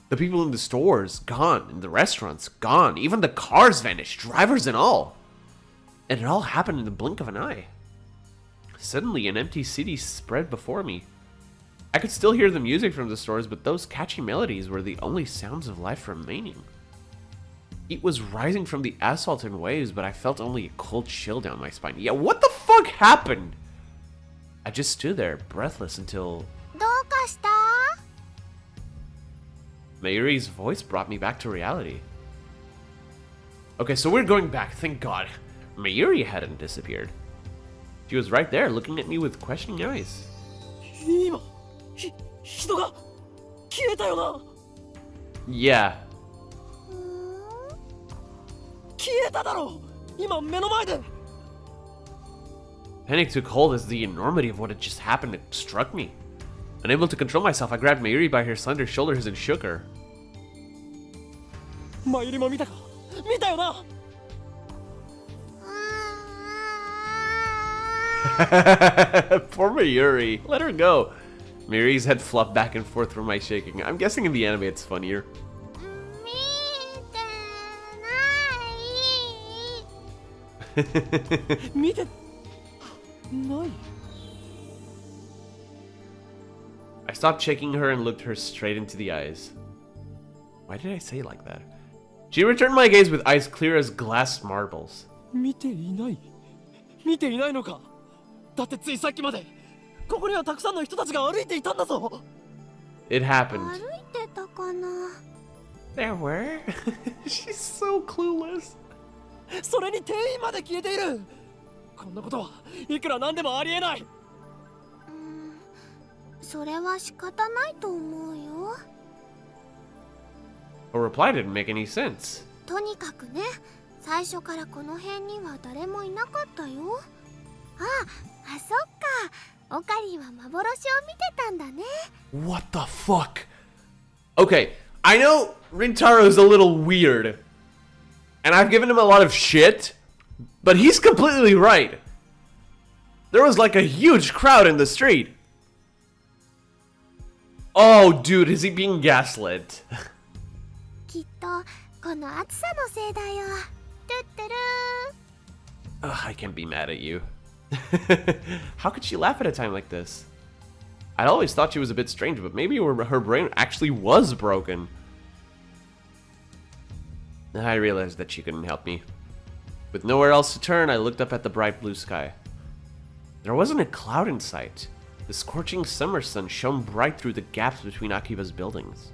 The people in the stores, gone. In the restaurants, gone. Even the cars vanished, drivers and all. And it all happened in the blink of an eye. Suddenly, an empty city spread before me. I could still hear the music from the stores, but those catchy melodies were the only sounds of life remaining. Heat was rising from the asphalt in waves, but I felt only a cold chill down my spine. Yeah, what the fuck happened? I just stood there, breathless, until... どうかした？ Mayuri's voice brought me back to reality. Okay, so we're going back, thank God. Mayuri hadn't disappeared. She was right there, looking at me with questioning eyes. 今、人が消えたよな。 Yeah. 消えただろう。今目の前で。 Panic took hold as the enormity of what had just happened struck me. Unable to control myself, I grabbed Mayuri by her slender shoulders and shook her. マユリも見たか？見たよな。 Poor Mayuri. Let her go. Mayuri's head flopped back and forth from my shaking. I'm guessing in the anime it's funnier. 見てない。見てない。 I stopped shaking her and looked her straight into the eyes. Why did I say it like that? She returned my gaze with eyes clear as glass marbles. 見ていない。見ていないのか。だってついさっきまでここにはたくさんの人たちが歩いていたんだぞ。 It happened. 歩いてたかな。 There were? She's so clueless. それに店員まで消えている。こんなことはいくらなんでもありえない。それは仕方ないと思うよ。 Her reply didn't make any sense. とにかくね、最初からこの辺には誰もいなかったよ。あ、そっか。オカリンは幻を見てたんだね。 What the fuck? Okay, I know Rintaro's a little weird. And I've given him a lot of shit. But he's completely right. There was like a huge crowd in the street. Oh, dude, is he being gaslit? きっとこの暑さのせいだよ。トゥットゥルー。 Ugh, I can't be mad at you. How could she laugh at a time like this? I'd always thought she was a bit strange, but maybe her brain actually was broken. I realized that she couldn't help me. With nowhere else to turn, I looked up at the bright blue sky. There wasn't a cloud in sight. The scorching summer sun shone bright through the gaps between Akiba's buildings.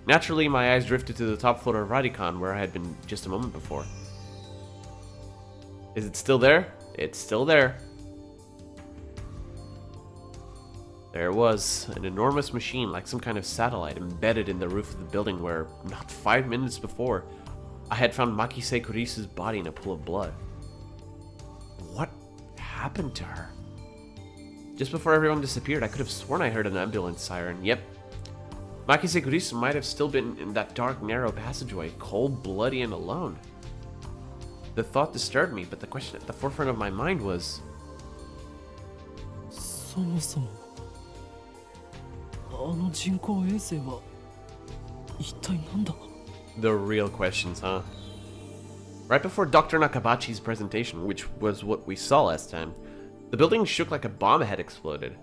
Naturally, my eyes drifted to the top floor of Radicon, where I had been just a moment before. Is it still there? It's still there. There it was, an enormous machine like some kind of satellite embedded in the roof of the building where, not 5 minutes before, I had found Makise Kurisa's body in a pool of blood. What happened to her? Just before everyone disappeared, I could have sworn I heard an ambulance siren. Yep. Makise Kurisa might have still been in that dark, narrow passageway, cold, bloody, and alone. The thought disturbed me, but the question at the forefront of my mind was... そもそもあの人工衛星は一体なんだ。 The real questions, huh? Right before Dr. Nakabachi's presentation, which was what we saw last time, the building shook like a bomb had exploded.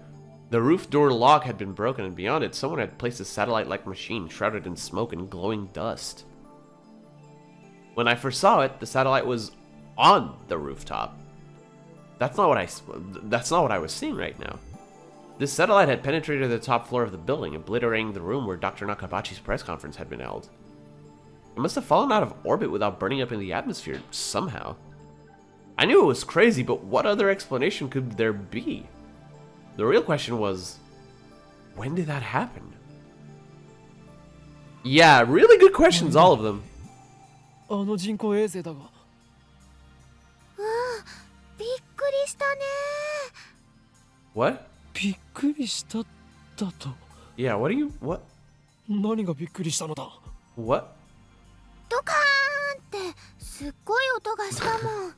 The roof door lock had been broken, and beyond it, someone had placed a satellite-like machine shrouded in smoke and glowing dust. When I first saw it, the satellite was on the rooftop. That's not what I was seeing right now. This satellite had penetrated the top floor of the building, obliterating the room where Dr. Nakabachi's press conference had been held. It must have fallen out of orbit without burning up in the atmosphere somehow. I knew it was crazy, but what other explanation could there be? The real question was, when did that happen? Yeah, really good questions, all of them. あの人工衛星だが。びっくりしたね。 What? びっくりしただと。 Yeah, what? 何がびっくりしたのだ。 What? ドカーンってすっごい音がしたもん。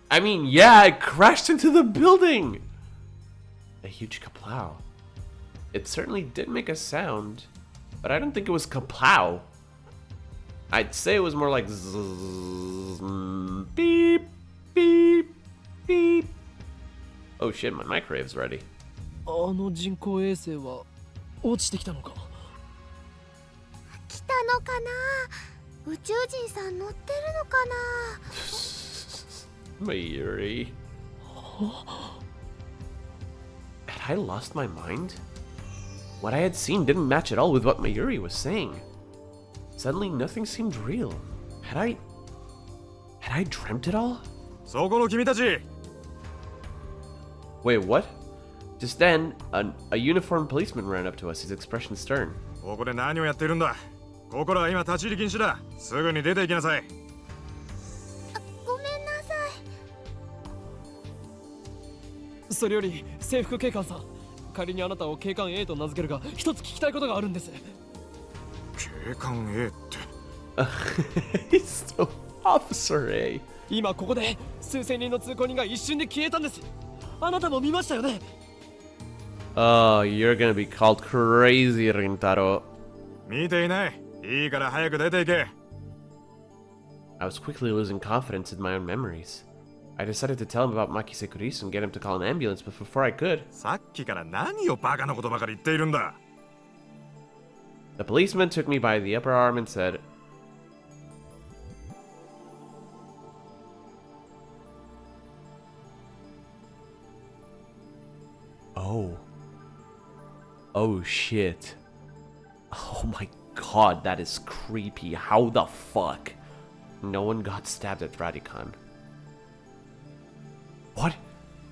I mean, yeah, it crashed into the building. A huge kaplow. It certainly did make a sound, but I don't think it was kaplow. I'd say it was more like zzz, beep, beep, beep. Oh shit, my microwave's ready. あの人工衛星は落ちてきたのか。来たのかな。宇宙人さん乗ってるのかな。Mayuri. Had I lost my mind? What I had seen didn't match at all with what Mayuri was saying. Suddenly, nothing seemed real. Had I dreamt it all? そこの君たち Wait, what? Just then, a uniformed policeman ran up to us, his expression stern. ここで何をやってるんだ。ここらは今立ち入り禁止だ。すぐに出て行きなさい。ごめんなさい。それより制服警官さん、仮にあなたを警官 A と名付けるが、一つ聞きたいことがあるんです。警官 A って He's so Officer A. 今ここで数千人の通行人が一瞬で消えたんです。あなたも見ましたよね。Oh, you're gonna be called crazy, Rintaro. 見ていない。いいから早く出て行け。I was quickly losing confidence in my own memories. I decided to tell him about Makise Kurisu and get him to call an ambulance, but before I could, さっきから何をバカなことばかり言っているんだ。the policeman took me by the upper arm and said, "Oh. Oh shit. Oh my god, that is creepy. How the fuck? No one got stabbed at Radicon." What?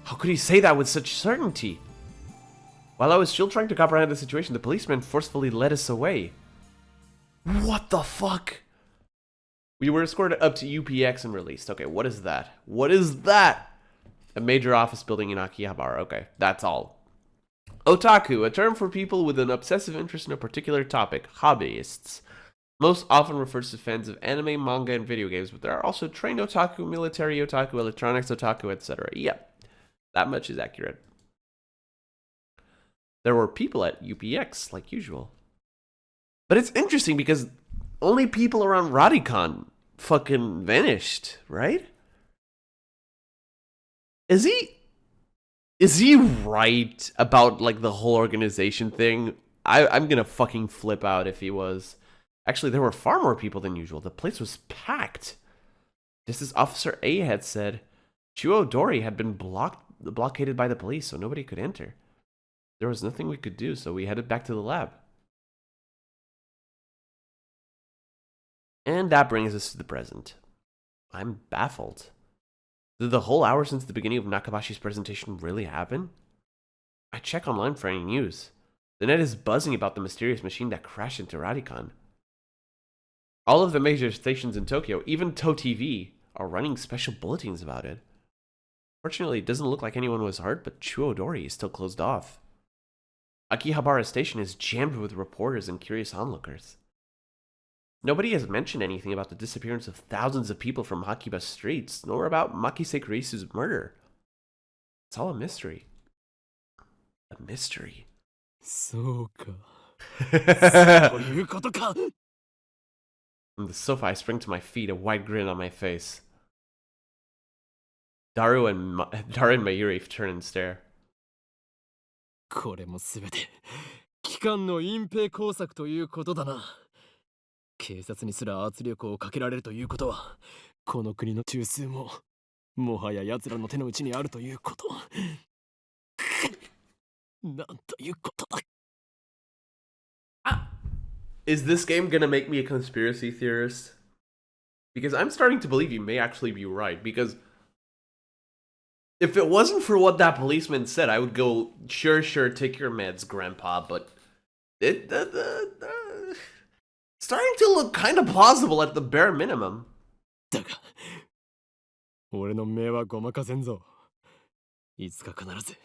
How could he say that with such certainty? While I was still trying to comprehend the situation, the policeman forcefully led us away. What the fuck? We were escorted up to UPX and released. Okay, what is that? What is that? A major office building in Akihabara. Okay, that's all. Otaku, a term for people with an obsessive interest in a particular topic, hobbyists. Most often refers to fans of anime, manga, and video games, but there are also trained otaku, military otaku, electronics otaku, etc. Yep, that much is accurate. There were people at UPX, like usual. But it's interesting because only people around Radicon fucking vanished, right? Is he right about like the whole organization thing? I'm gonna fucking flip out if he was. Actually, there were far more people than usual. The place was packed. Just as Officer A had said, Chuo Dori had been blockaded by the police, so nobody could enter. There was nothing we could do, so we headed back to the lab. And that brings us to the present. I'm baffled. Did the whole hour since the beginning of Nakabashi's presentation really happen? I check online for any news. The net is buzzing about the mysterious machine that crashed into Radicon. All of the major stations in Tokyo, even ToTV, are running special bulletins about it. Fortunately, it doesn't look like anyone was hurt, but Chuodori is still closed off. Akihabara Station is jammed with reporters and curious onlookers. Nobody has mentioned anything about the disappearance of thousands of people from Hakiba streets, nor about Makise Kurisu's murder. It's all a mystery. A mystery. そうか。そういうことか。 From the sofa, I spring to my feet, a wide grin on my face. Daru and Mayuri turn and stare. これもすべて機関の隠蔽工作ということだな。警察にすら圧力をかけられるということは、この国の中枢ももはや奴らの手の内にあるということ。なんということだ。Is this game gonna make me a conspiracy theorist? Because I'm starting to believe you may actually be right. Because if it wasn't for what that policeman said, I would go, sure, take your meds, Grandpa. But it's starting to look kind of plausible at the bare minimum. だが、俺の目はごまかせんぞ。いつか必ず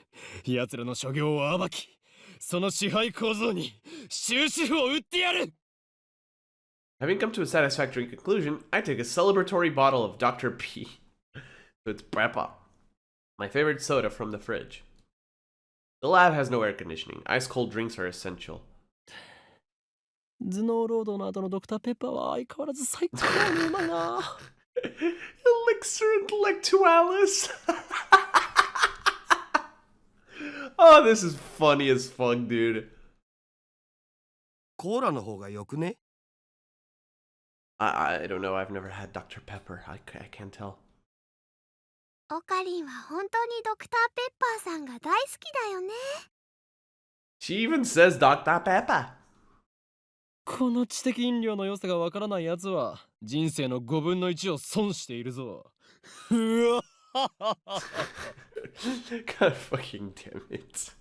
奴らの所業を暴き、その支配構造に終止符を打ってやる。Having come to a satisfactory conclusion, I take a celebratory bottle of Dr. P. So it's Peppa, my favorite soda from the fridge. The lab has no air conditioning. Ice cold drinks are essential. 頭脳労働の後のドクターペッパーは相変わらず最高にうまいな。Elixir Intellectualis. Oh, this is funny as fuck, dude. コーラの方がよくね？ I don't know. I've never had Dr. Pepper. I can't tell. オカリンは本当にドクターペッパーさんが大好きだよね。She even says Dr. Pepper. この知的飲料の良さがわからないやつは人生の5分の1を損しているぞ。God fucking damn it.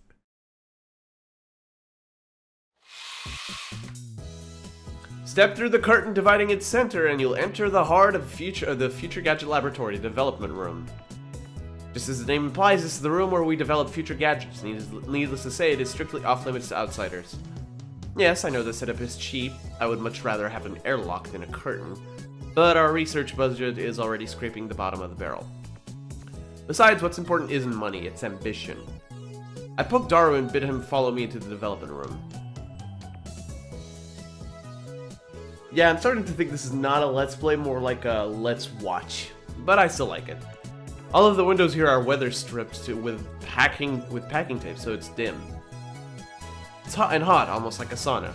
Step through the curtain dividing its center and you'll enter the heart of the Future Gadget Laboratory, the development room. Just as the name implies, this is the room where we develop future gadgets. Needless to say, it is strictly off-limits to outsiders. Yes, I know the setup is cheap. I would much rather have an airlock than a curtain. But our research budget is already scraping the bottom of the barrel. Besides, what's important isn't money, it's ambition. I poked Daru and bid him follow me into the development room. Yeah, I'm starting to think this is not a let's play, more like a let's watch. But I still like it. All of the windows here are weather stripped with packing tape, so it's dim. It's hot and hot, almost like a sauna.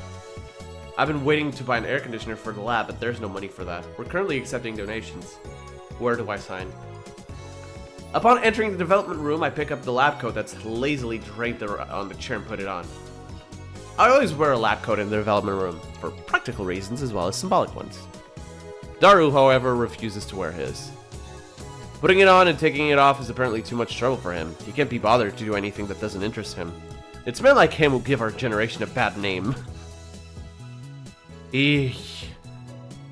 I've been waiting to buy an air conditioner for the lab, but there's no money for that. We're currently accepting donations. Where do I sign? Upon entering the development room, I pick up the lab coat that's lazily draped on the chair and put it on. I always wear a lab coat in the development room, for practical reasons as well as symbolic ones. Daru, however, refuses to wear his. Putting it on and taking it off is apparently too much trouble for him. He can't be bothered to do anything that doesn't interest him. It's men like him who give our generation a bad name. Eek.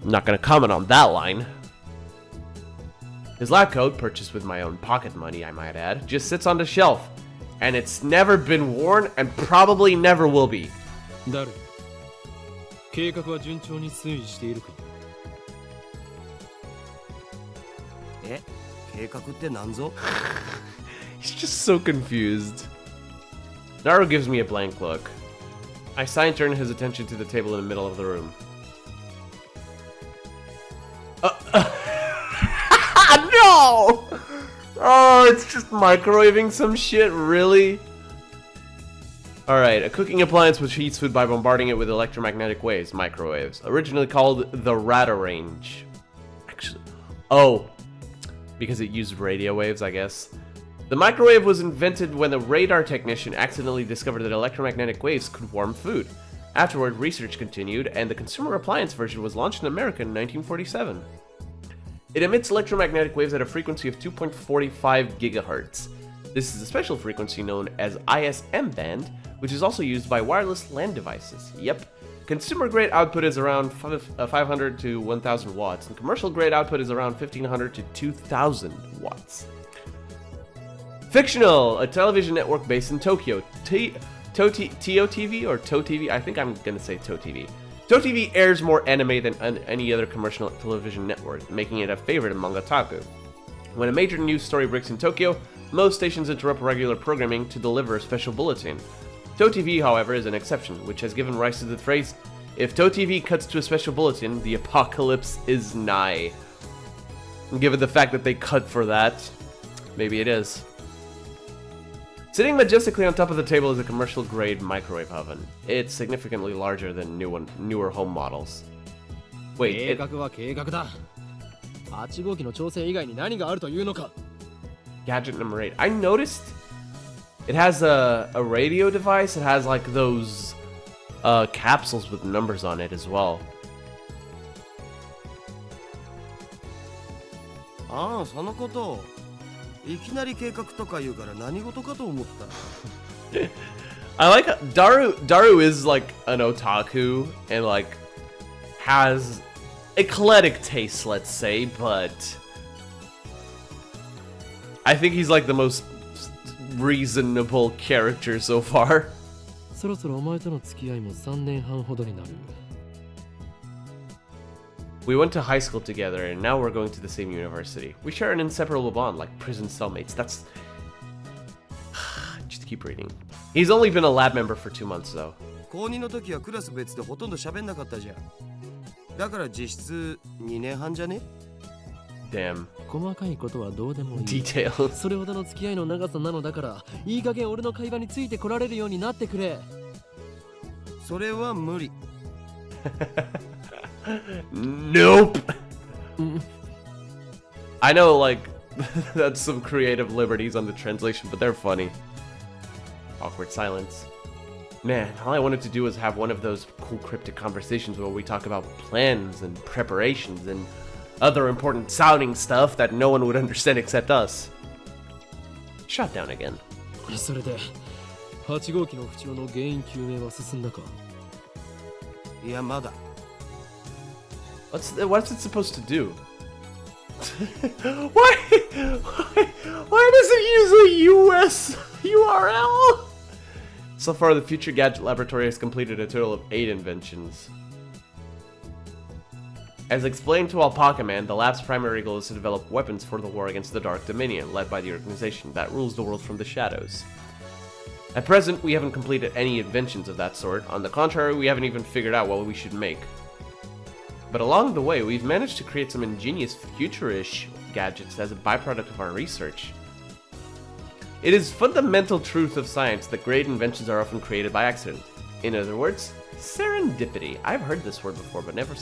I'm not gonna comment on that line. His lab coat, purchased with my own pocket money, I might add, just sits on the shelf. And it's never been worn and probably never will be. 誰？計画は順調に推移しているか？え？計画って何ぞ？ He's just so confused. Daru gives me a blank look. I sigh and turn his attention to the table in the middle of the room. No! Oh, it's just microwaving some shit, really? Alright, a cooking appliance which heats food by bombarding it with electromagnetic waves, microwaves. Originally called the Radarange. Actually, oh, because it used radio waves, I guess. The microwave was invented when a radar technician accidentally discovered that electromagnetic waves could warm food. Afterward, research continued, and the consumer appliance version was launched in America in 1947. It emits electromagnetic waves at a frequency of 2.45 gigahertz. This is a special frequency known as ISM band, which is also used by wireless LAN devices. Yep. Consumer-grade output is around 500 to 1,000 watts, and commercial-grade output is around 1,500 to 2,000 watts. Fictional, a television network based in Tokyo. TOTV or TOTV? I think I'm gonna say TOTV. TOTV airs more anime than any other commercial television network, making it a favorite among otaku. When a major news story breaks in Tokyo, most stations interrupt regular programming to deliver a special bulletin. TOTV, however, is an exception, which has given rise to the phrase, "If TOTV cuts to a special bulletin, the apocalypse is nigh." And given the fact that they cut for that, maybe it is. Sitting majestically on top of the table is a commercial-grade microwave oven. It's significantly larger than newer home models. Wait, 計画は計画だ。8号機の調整以外に何があるというのか。 Gadget number 8. I noticed it has a radio device. It has like those capsules with numbers on it as well. ああ、そのこと。いきなり計画とか言うから何事かと思った。I like Daru is like an otaku and like has eclectic tastes, let's say, but I think he's like the most reasonable character so far. そろそろお前との付き合いも3年半ほどになる。We went to high school together, and now we're going to the same university. We share an inseparable bond, like prison cellmates. That's... Just keep reading. He's only been a lab member for 2 months, though. 高2の時はクラス別でほとんど喋んなかったじゃん。だから実質2年半じゃね？ Damn. 細かいことはどうでもいい。 Details. それほどの付き合いの長さなのだから、いい加減俺の会話についてこられるようになってくれ。それは無理。Nope. I know, like, that's some creative liberties on the translation, but they're funny. Awkward silence. Man, all I wanted to do was have one of those cool cryptic conversations where we talk about plans and preparations and other important sounding stuff that no one would understand except us. Shot down again. それで、8号機の不調の原因究明は進んだか？いやまだ。What's it supposed to do? Why does it use a US URL? So far, the Future Gadget Laboratory has completed a total of 8 inventions. As explained to Alpaca Man, the lab's primary goal is to develop weapons for the war against the Dark Dominion, led by the organization that rules the world from the shadows. At present, we haven't completed any inventions of that sort. On the contrary, we haven't even figured out what we should make. But along the way, we've managed to create some ingenious future-ish gadgets as a byproduct of our research. It is fundamental truth of science that great inventions are often created by accident. In other words, serendipity. I've heard this word before, but never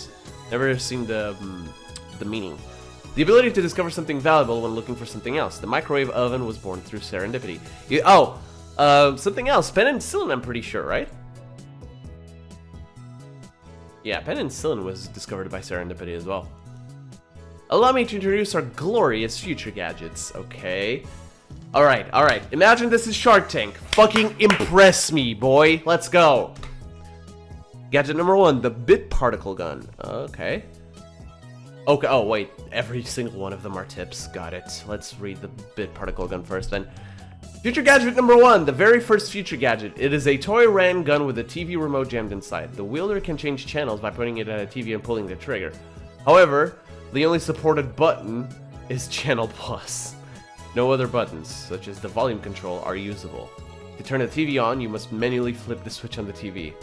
seen the meaning. The ability to discover something valuable when looking for something else. The microwave oven was born through serendipity. Something else. Penicillin, I'm pretty sure, right? Yeah, penicillin was discovered by serendipity as well. Allow me to introduce our glorious future gadgets, okay? Alright. Imagine this is Shark Tank. Fucking impress me, boy. Let's go. Gadget number 1, the bit particle gun. Okay. Oh, wait. Every single one of them are tips. Got it. Let's read the bit particle gun first, then. Future gadget number 1, the very first future gadget. It is a toy ran gun with a TV remote jammed inside. The wielder can change channels by putting it at a TV and pulling the trigger. However, the only supported button is channel plus. No other buttons, such as the volume control, are usable. To turn the TV on, you must manually flip the switch on the TV.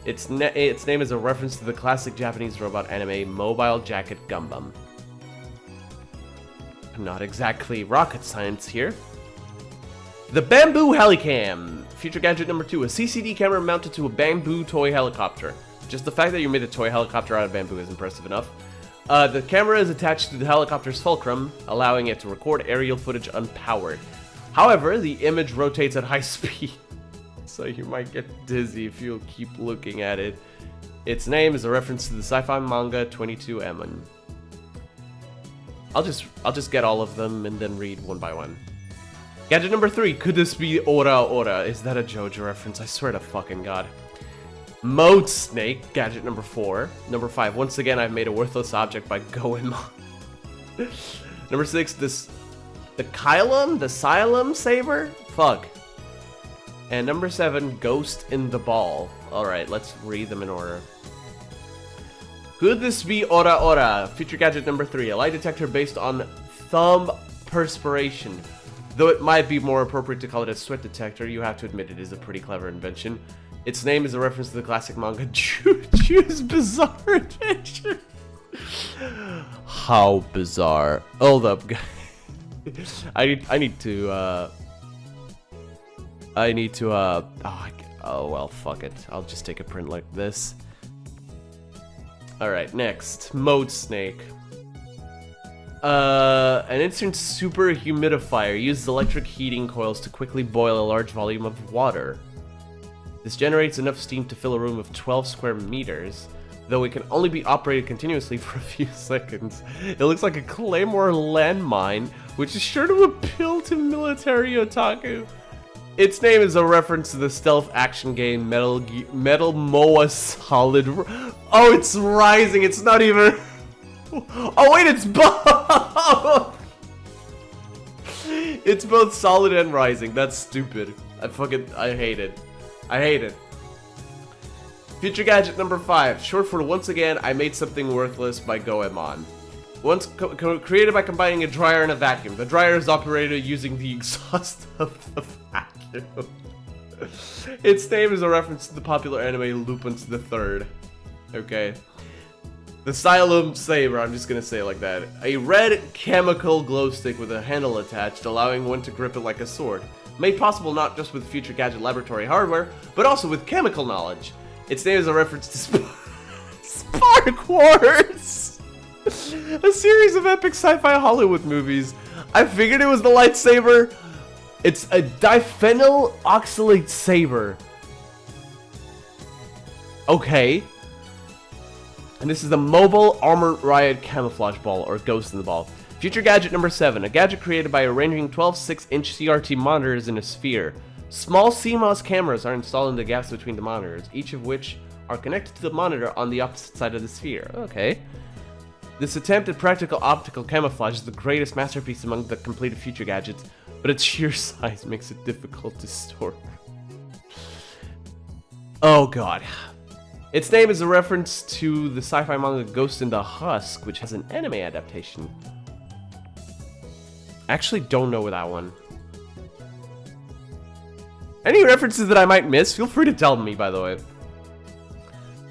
Its name is a reference to the classic Japanese robot anime Mobile Jacket Gundam. Not exactly rocket science here. The Bamboo Helicam! Future gadget number 2, a CCD camera mounted to a bamboo toy helicopter. Just the fact that you made a toy helicopter out of bamboo is impressive enough. The camera is attached to the helicopter's fulcrum, allowing it to record aerial footage unpowered. However, the image rotates at high speed, so you might get dizzy if you keep looking at it. Its name is a reference to the sci-fi manga 22M. I'll just get all of them and then read one by one. Gadget number 3, could this be Ora Ora? Is that a JoJo reference? I swear to fucking god. Mode Snake, gadget number 4. Number 5, once again I've made a worthless object by Goemon. Number 6, the Xylem Saber? Fuck. And number 7, Ghost in the Ball. Alright, let's read them in order. Could this be Ora Ora? Future gadget number 3, a lie detector based on thumb perspiration. Though it might be more appropriate to call it a sweat detector, you have to admit it is a pretty clever invention. Its name is a reference to the classic manga Juju's Bizarre Adventure. How bizarre. Hold up, guys. I need to, oh well, fuck it. I'll just take a print like this. Alright, next. Mode Snake. An instant super humidifier uses electric heating coils to quickly boil a large volume of water. This generates enough steam to fill a room of 12 square meters, though it can only be operated continuously for a few seconds. It looks like a Claymore landmine, which is sure to appeal to military otaku. Its name is a reference to the stealth action game Metal Moa Solid. Oh, it's rising. It's not even. Oh wait, it's both. It's both solid and rising. That's stupid. I hate it. I hate it. Future gadget number 5, short for Once Again, I Made Something Worthless by Goemon. Once created by combining a dryer and a vacuum. The dryer is operated using the exhaust of the vacuum. Its name is a reference to the popular anime Lupin III. Okay. The Xylem Saber, I'm just gonna say it like that. A red chemical glow stick with a handle attached, allowing one to grip it like a sword. Made possible not just with Future Gadget laboratory hardware, but also with chemical knowledge. Its name is a reference to Spark Wars! A series of epic sci-fi Hollywood movies. I figured it was the lightsaber. It's a diphenyl oxalate saber. Okay. And this is the Mobile Armored Riot Camouflage Ball, or Ghost in the Ball. Future Gadget number 7. A gadget created by arranging 12 6-inch CRT monitors in a sphere. Small CMOS cameras are installed in the gaps between the monitors, each of which are connected to the monitor on the opposite side of the sphere. Okay. This attempt at practical optical camouflage is the greatest masterpiece among the completed Future Gadgets, but its sheer size makes it difficult to store. Oh god. Its name is a reference to the sci-fi manga Ghost in the Husk, which has an anime adaptation. I actually don't know that one. Any references that I might miss, feel free to tell me, by the way.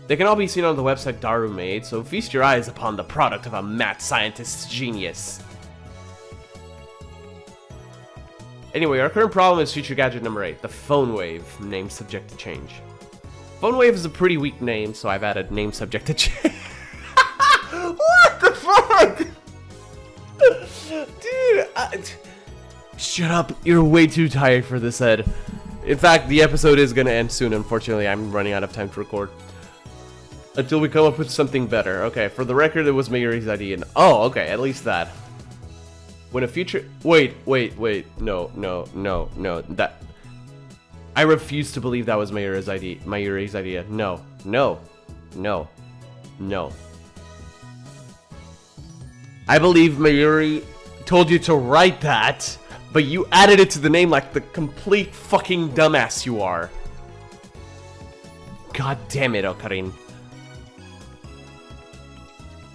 They can all be seen on the website Daru made, so feast your eyes upon the product of a mad scientist's genius. Anyway, our current problem is Future Gadget number 8, the Phone Wave, name subject to change. Phone Wave is a pretty weak name, so I've added name subject to change. What the fuck? Dude, shut up, you're way too tired for this, Ed. In fact, the episode is gonna end soon, unfortunately. I'm running out of time to record. Until we come up with something better. Okay, for the record, it was Mayuri's idea. And oh, okay, at least that. When a future... Wait. No. That... I refuse to believe that was Mayuri's idea. No. I believe Mayuri told you to write that, but you added it to the name like the complete fucking dumbass you are. God damn it, Okarin.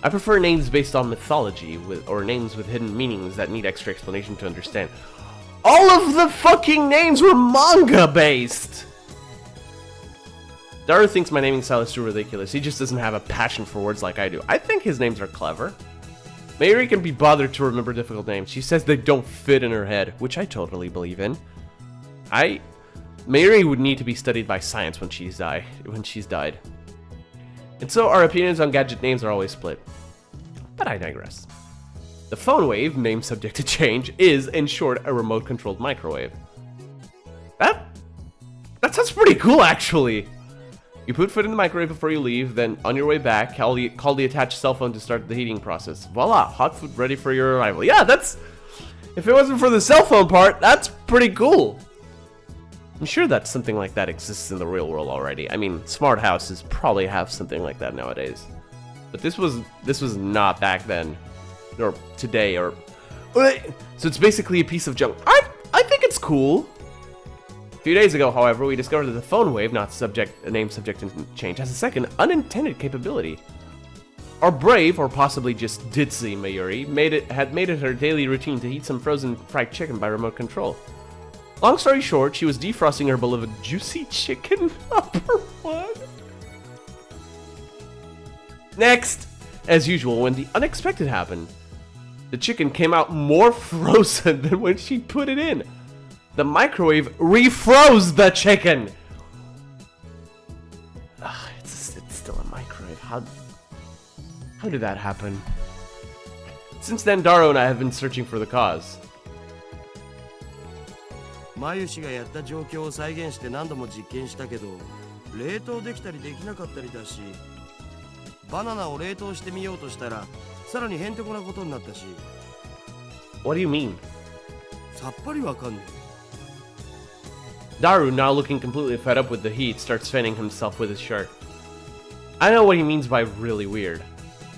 I prefer names based on mythology, or names with hidden meanings that need extra explanation to understand. All of the fucking names were manga-based! Daru thinks my naming style is too ridiculous. He just doesn't have a passion for words like I do. I think his names are clever. Mayuri can be bothered to remember difficult names. She says they don't fit in her head, which I totally believe in. Mayuri would need to be studied by science when she's died. And so our opinions on gadget names are always split. But I digress. The Phone Wave, name subject to change, is, in short, a remote-controlled microwave. That sounds pretty cool, actually. You put food in the microwave before you leave, then on your way back, call the attached cell phone to start the heating process. Voila, hot food ready for your arrival. Yeah, that's... If it wasn't for the cell phone part, that's pretty cool. I'm sure that something like that exists in the real world already. I mean, smart houses probably have something like that nowadays. But this was not back then. Or today, or... So it's basically a piece of junk. I think it's cool. A few days ago, however, we discovered that the Phone Wave, name subject to change, has a second unintended capability. Our brave, or possibly just ditzy Mayuri, had made it her daily routine to eat some frozen fried chicken by remote control. Long story short, she was defrosting her beloved juicy chicken number 1. Next, as usual, when the unexpected happened, the chicken came out more frozen than when she put it in. The microwave refroze the chicken. It's still a microwave. How did that happen? Since then, Daru and I have been searching for the cause. マユシがやった状況を再現して何度も実験したけど、冷凍できたりできなかったりだし、バナナを冷凍してみようとしたら、さらにへんてこなことになったし。What do you mean? さっぱりわかんねえ。 Daru, now looking completely fed up with the heat, starts fanning himself with his shirt. I know what he means by really weird.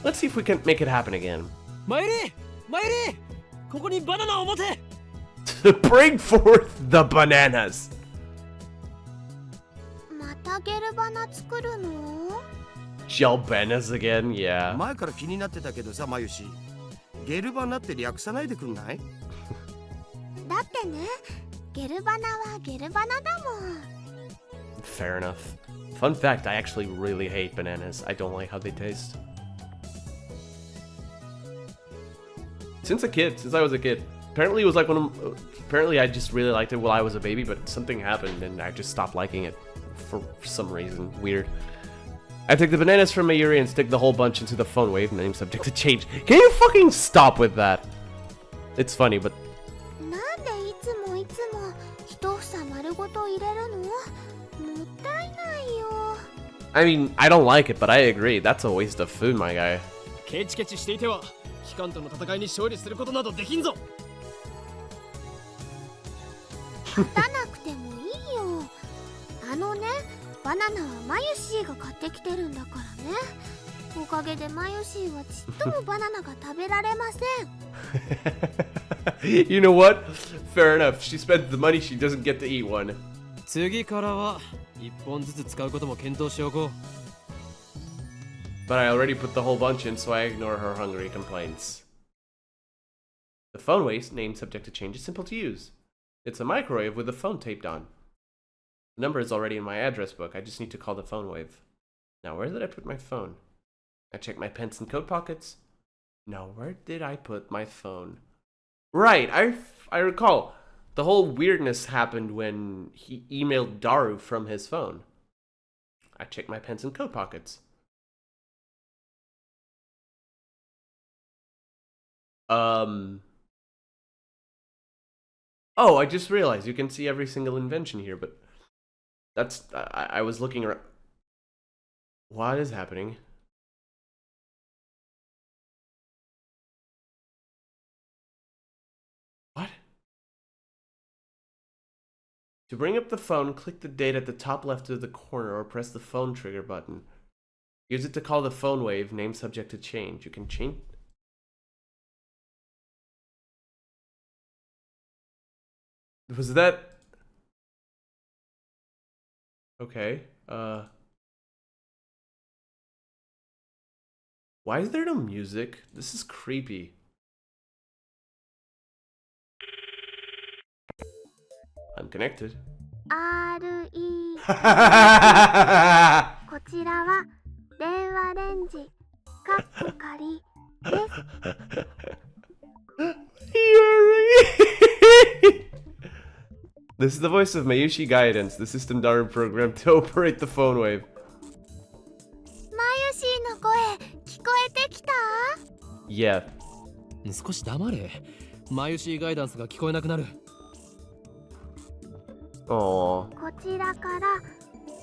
Let's see if we can make it happen again. マユリここにバナナを持て To bring forth the bananas. またなゲルバナ作るの？ Jalbenas again? Yeah. 前から気になってたけどさ、マユシ。ゲルバナって略さないでくんない？だってね、ゲルバナはゲルバナだもん。 Fair enough. Fun fact, I actually really hate bananas. I don't like how they taste. Since I was a kid. Apparently it was like apparently I just really liked it while I was a baby, but something happened and I just stopped liking it for some reason. Weird. I take the bananas from Mayuri and stick the whole bunch into the phone wave, name subject to change. Can you fucking stop with that? It's funny, but なんでいつも一房丸ごと入れるの？もったいないよ。 I mean, I don't like it, but I agree. That's a waste of food, my guy. ケチケチしていては機関との戦いに勝利することなどできんぞ。勝たなくてもいいよ。あのね、バナナはマユシーが買ってきてるんだからね。おかげでマユシーはちっともバナナが食べられません。You know what? Fair enough. She spends the money, she doesn't get to eat one. 次からは一本ずつ使うことも検討しておこう。 But I already put the whole bunch in, so I ignore her hungry complaints. The phone waste, name subject to change, is simple to use. It's a microwave with a phone taped on. The number is already in my address book. I just need to call the phone wave. Now, where did I put my phone? I check my pants and coat pockets. Now, where did I put my phone? Right, I recall. The whole weirdness happened when he emailed Daru from his phone. I check my pants and coat pockets. Oh, I just realized you can see every single invention here, but that's I was looking around. What is happening? What? To bring up the phone, click the date at the top left of the corner or press the phone trigger button. Use it to call the phone wave, name subject to change. You can change. Was that... Okay, why is there no music? This is creepy. I'm connected. RE こちらは電話レンジかっこ仮です。This is the voice of Mayushi Guidance, the system Daru programmed to operate the phone wave. マユシーの声聞こえてきた？ Yeah. 少し黙れ。マユシーガイダンスが聞こえなくなる。Aww. こちらから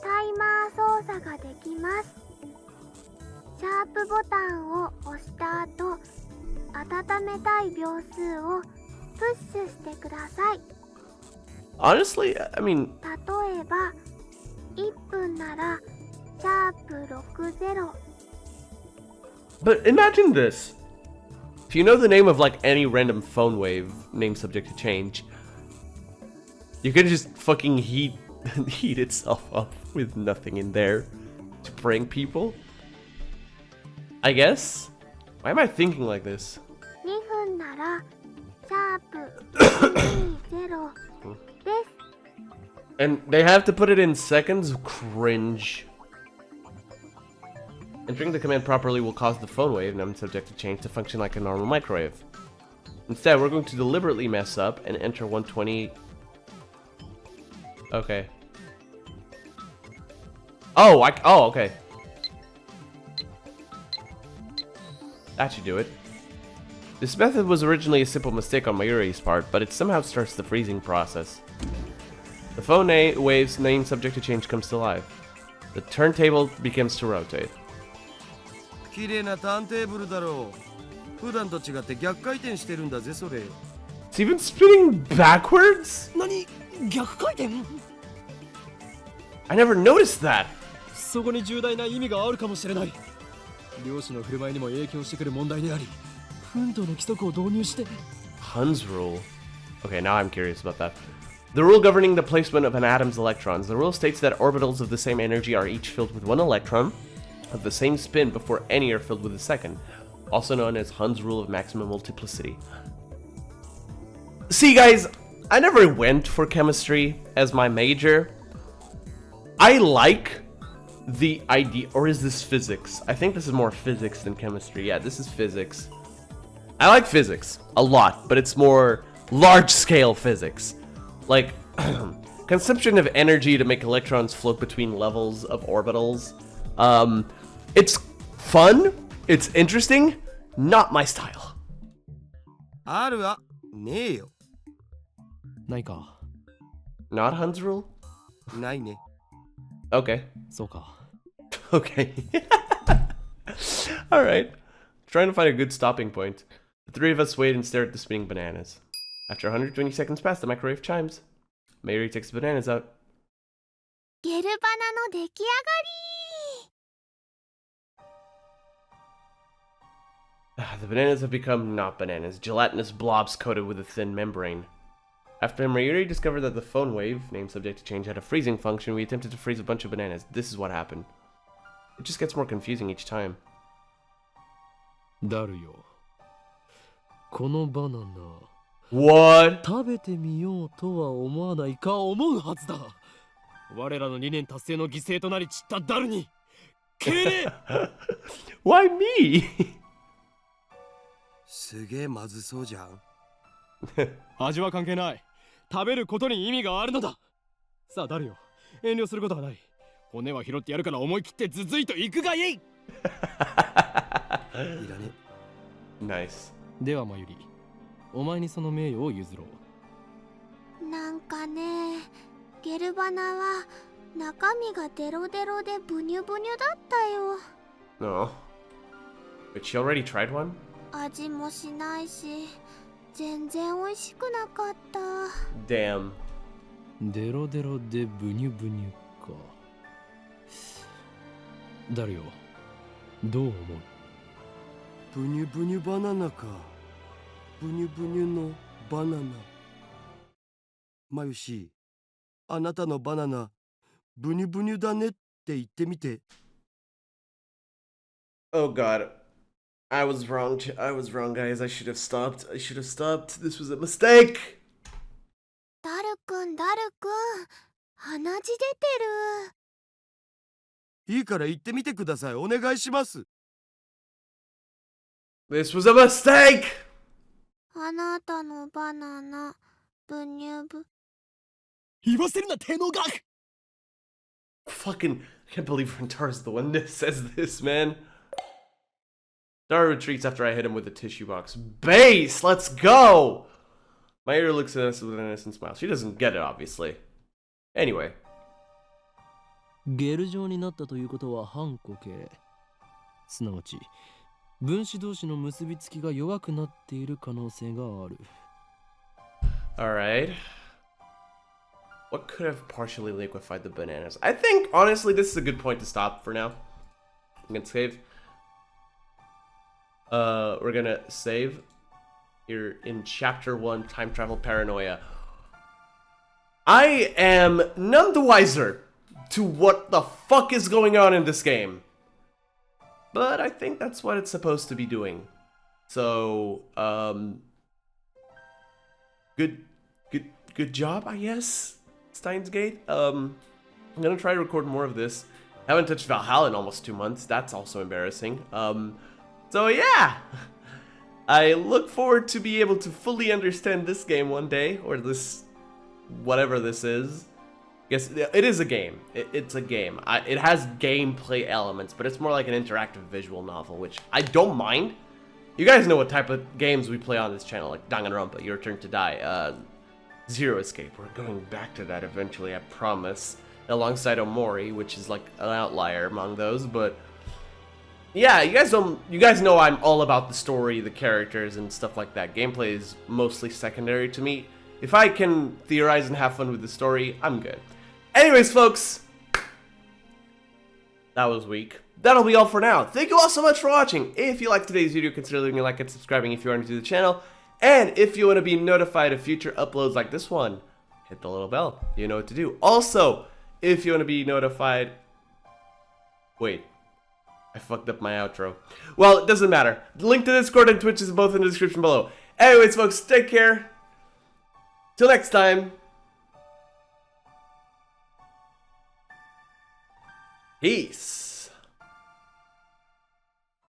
タイマー操作ができます。シャープボタンを押した後、温めたい秒数をプッシュしてください。 Honestly, I mean... 例えば、1分ならシャープ60。 But imagine this. If you know the name of like any random phone wave, name subject to change, you can just fucking heat itself up with nothing in there to prank people. I guess? Why am I thinking like this? 2分ならシャープ120です。 And they have to put it in seconds? Cringe. Entering the command properly will cause the phone wave, name subject to change, to function like a normal microwave. Instead, we're going to deliberately mess up and enter 120... Okay. Oh, okay. That should do it. This method was originally a simple mistake on Mayuri's part, but it somehow starts the freezing process. The phone wave's name subject to change comes to life. The turntable begins to rotate. 綺麗なターンテーブルだろう。普段と違って逆回転してるんだぜそれ。 It's even spinning backwards? 何？逆回転？ I never noticed that! そこに重大な意味があるかもしれない。漁師の振る舞いにも影響してくる問題であり、奮闘の規則を導入して。Hun's rule. Okay, now I'm curious about that. The rule governing the placement of an atom's electrons. The rule states that orbitals of the same energy are each filled with one electron of the same spin before any are filled with a second, also known as Hund's rule of maximum multiplicity. See guys, I never went for chemistry as my major. I like the idea, or is this physics? I think this is more physics than chemistry. Yeah, this is physics. I like physics a lot, but it's more large-scale physics. Like, consumption of energy to make electrons float between levels of orbitals. It's fun, it's interesting, not my style. あるわねえよ。ないか。 Not Hund's rule? ないね。 Okay. そうか。 Okay. Alright. Trying to find a good stopping point. The three of us wait and stare at the spinning bananas. After 120 seconds pass, the microwave chimes. Mary takes the bananas out. ゲルバナの出来上がり。 The bananas have become not bananas, gelatinous blobs coated with a thin membrane. After Mayuri discovered that the phone wave, named subject to change, had a freezing function, we attempted to freeze a bunch of bananas. This is what happened. It just gets more confusing each time. ダルよ。このバナナ。 What? 食べてみようとは思わないか思うはずだ。我らの理念達成の犠牲となり散ったダルに敬礼。 Why me? すげえまずそうじゃん。味は関係ない。食べることに意味があるのだ。さあダルよ、遠慮することはない。骨は拾ってやるから思い切ってズズイと行くがいい。いらね。 Nice. ではマユリ、お前にその名誉を譲ろう。なんかね、ゲルバナは中身がデロデロでブニュブニュだったよ。 No. But she already tried one? 味もしないし、全然美味しくなかった。 Damn. デロデロでブニュブニュか。ダルよ、どう思う？ブニュブニュバナナか。ブニュブニュのバナナ。マユシ、あなたのバナナ、ブニュブニュだねって言ってみて。 Oh god. I was wrong, guys. I should have stopped. This was a mistake. ダルくん、ダルくん、鼻血出てる。いいから言ってみてください。お願いします。 This was a mistake! あなたのバナナ、ブニュブ。言わせるな、手の額。 Fucking, I can't believe Rentara's the one that says this, man. Dara retreats after I hit him with a tissue box. Base! Let's go! My ear looks at us with an innocent smile. She doesn't get it, obviously. Anyway. ゲル状になったということは反固形。すなわち、分子同士の結びつきが弱くなっている可能性がある。Alright. What could have partially liquefied the bananas? I think, honestly, this is a good point to stop for now. I'm gonna save. We're gonna save here in Chapter 1, Time Travel Paranoia. I am none the wiser to what the fuck is going on in this game. But I think that's what it's supposed to be doing. So, good job, I guess, Steins Gate. I'm gonna try to record more of this. Haven't touched Valhalla in almost 2 months. That's also embarrassing. So yeah, I look forward to be able to fully understand this game one day, or this, whatever this is. Yes, it is a game. It's a game. It has gameplay elements, but it's more like an interactive visual novel, which I don't mind. You guys know what type of games we play on this channel, like Danganronpa, Your Turn to Die, Zero Escape. We're going back to that eventually, I promise, alongside Omori, which is like an outlier among those, but yeah, you guys know I'm all about the story, the characters, and stuff like that. Gameplay is mostly secondary to me. If I can theorize and have fun with the story, I'm good. Anyways, folks, that was weak. That'll be all for now. Thank you all so much for watching. If you liked today's video, consider leaving a like and subscribing if you are new to the channel. And if you want to be notified of future uploads like this one, hit the little bell. You know what to do. Also, if you want to be notified... Wait. I fucked up my outro. Well, it doesn't matter. The link to Discord and Twitch is both in the description below. Anyways, folks, take care. Till next time. Peace.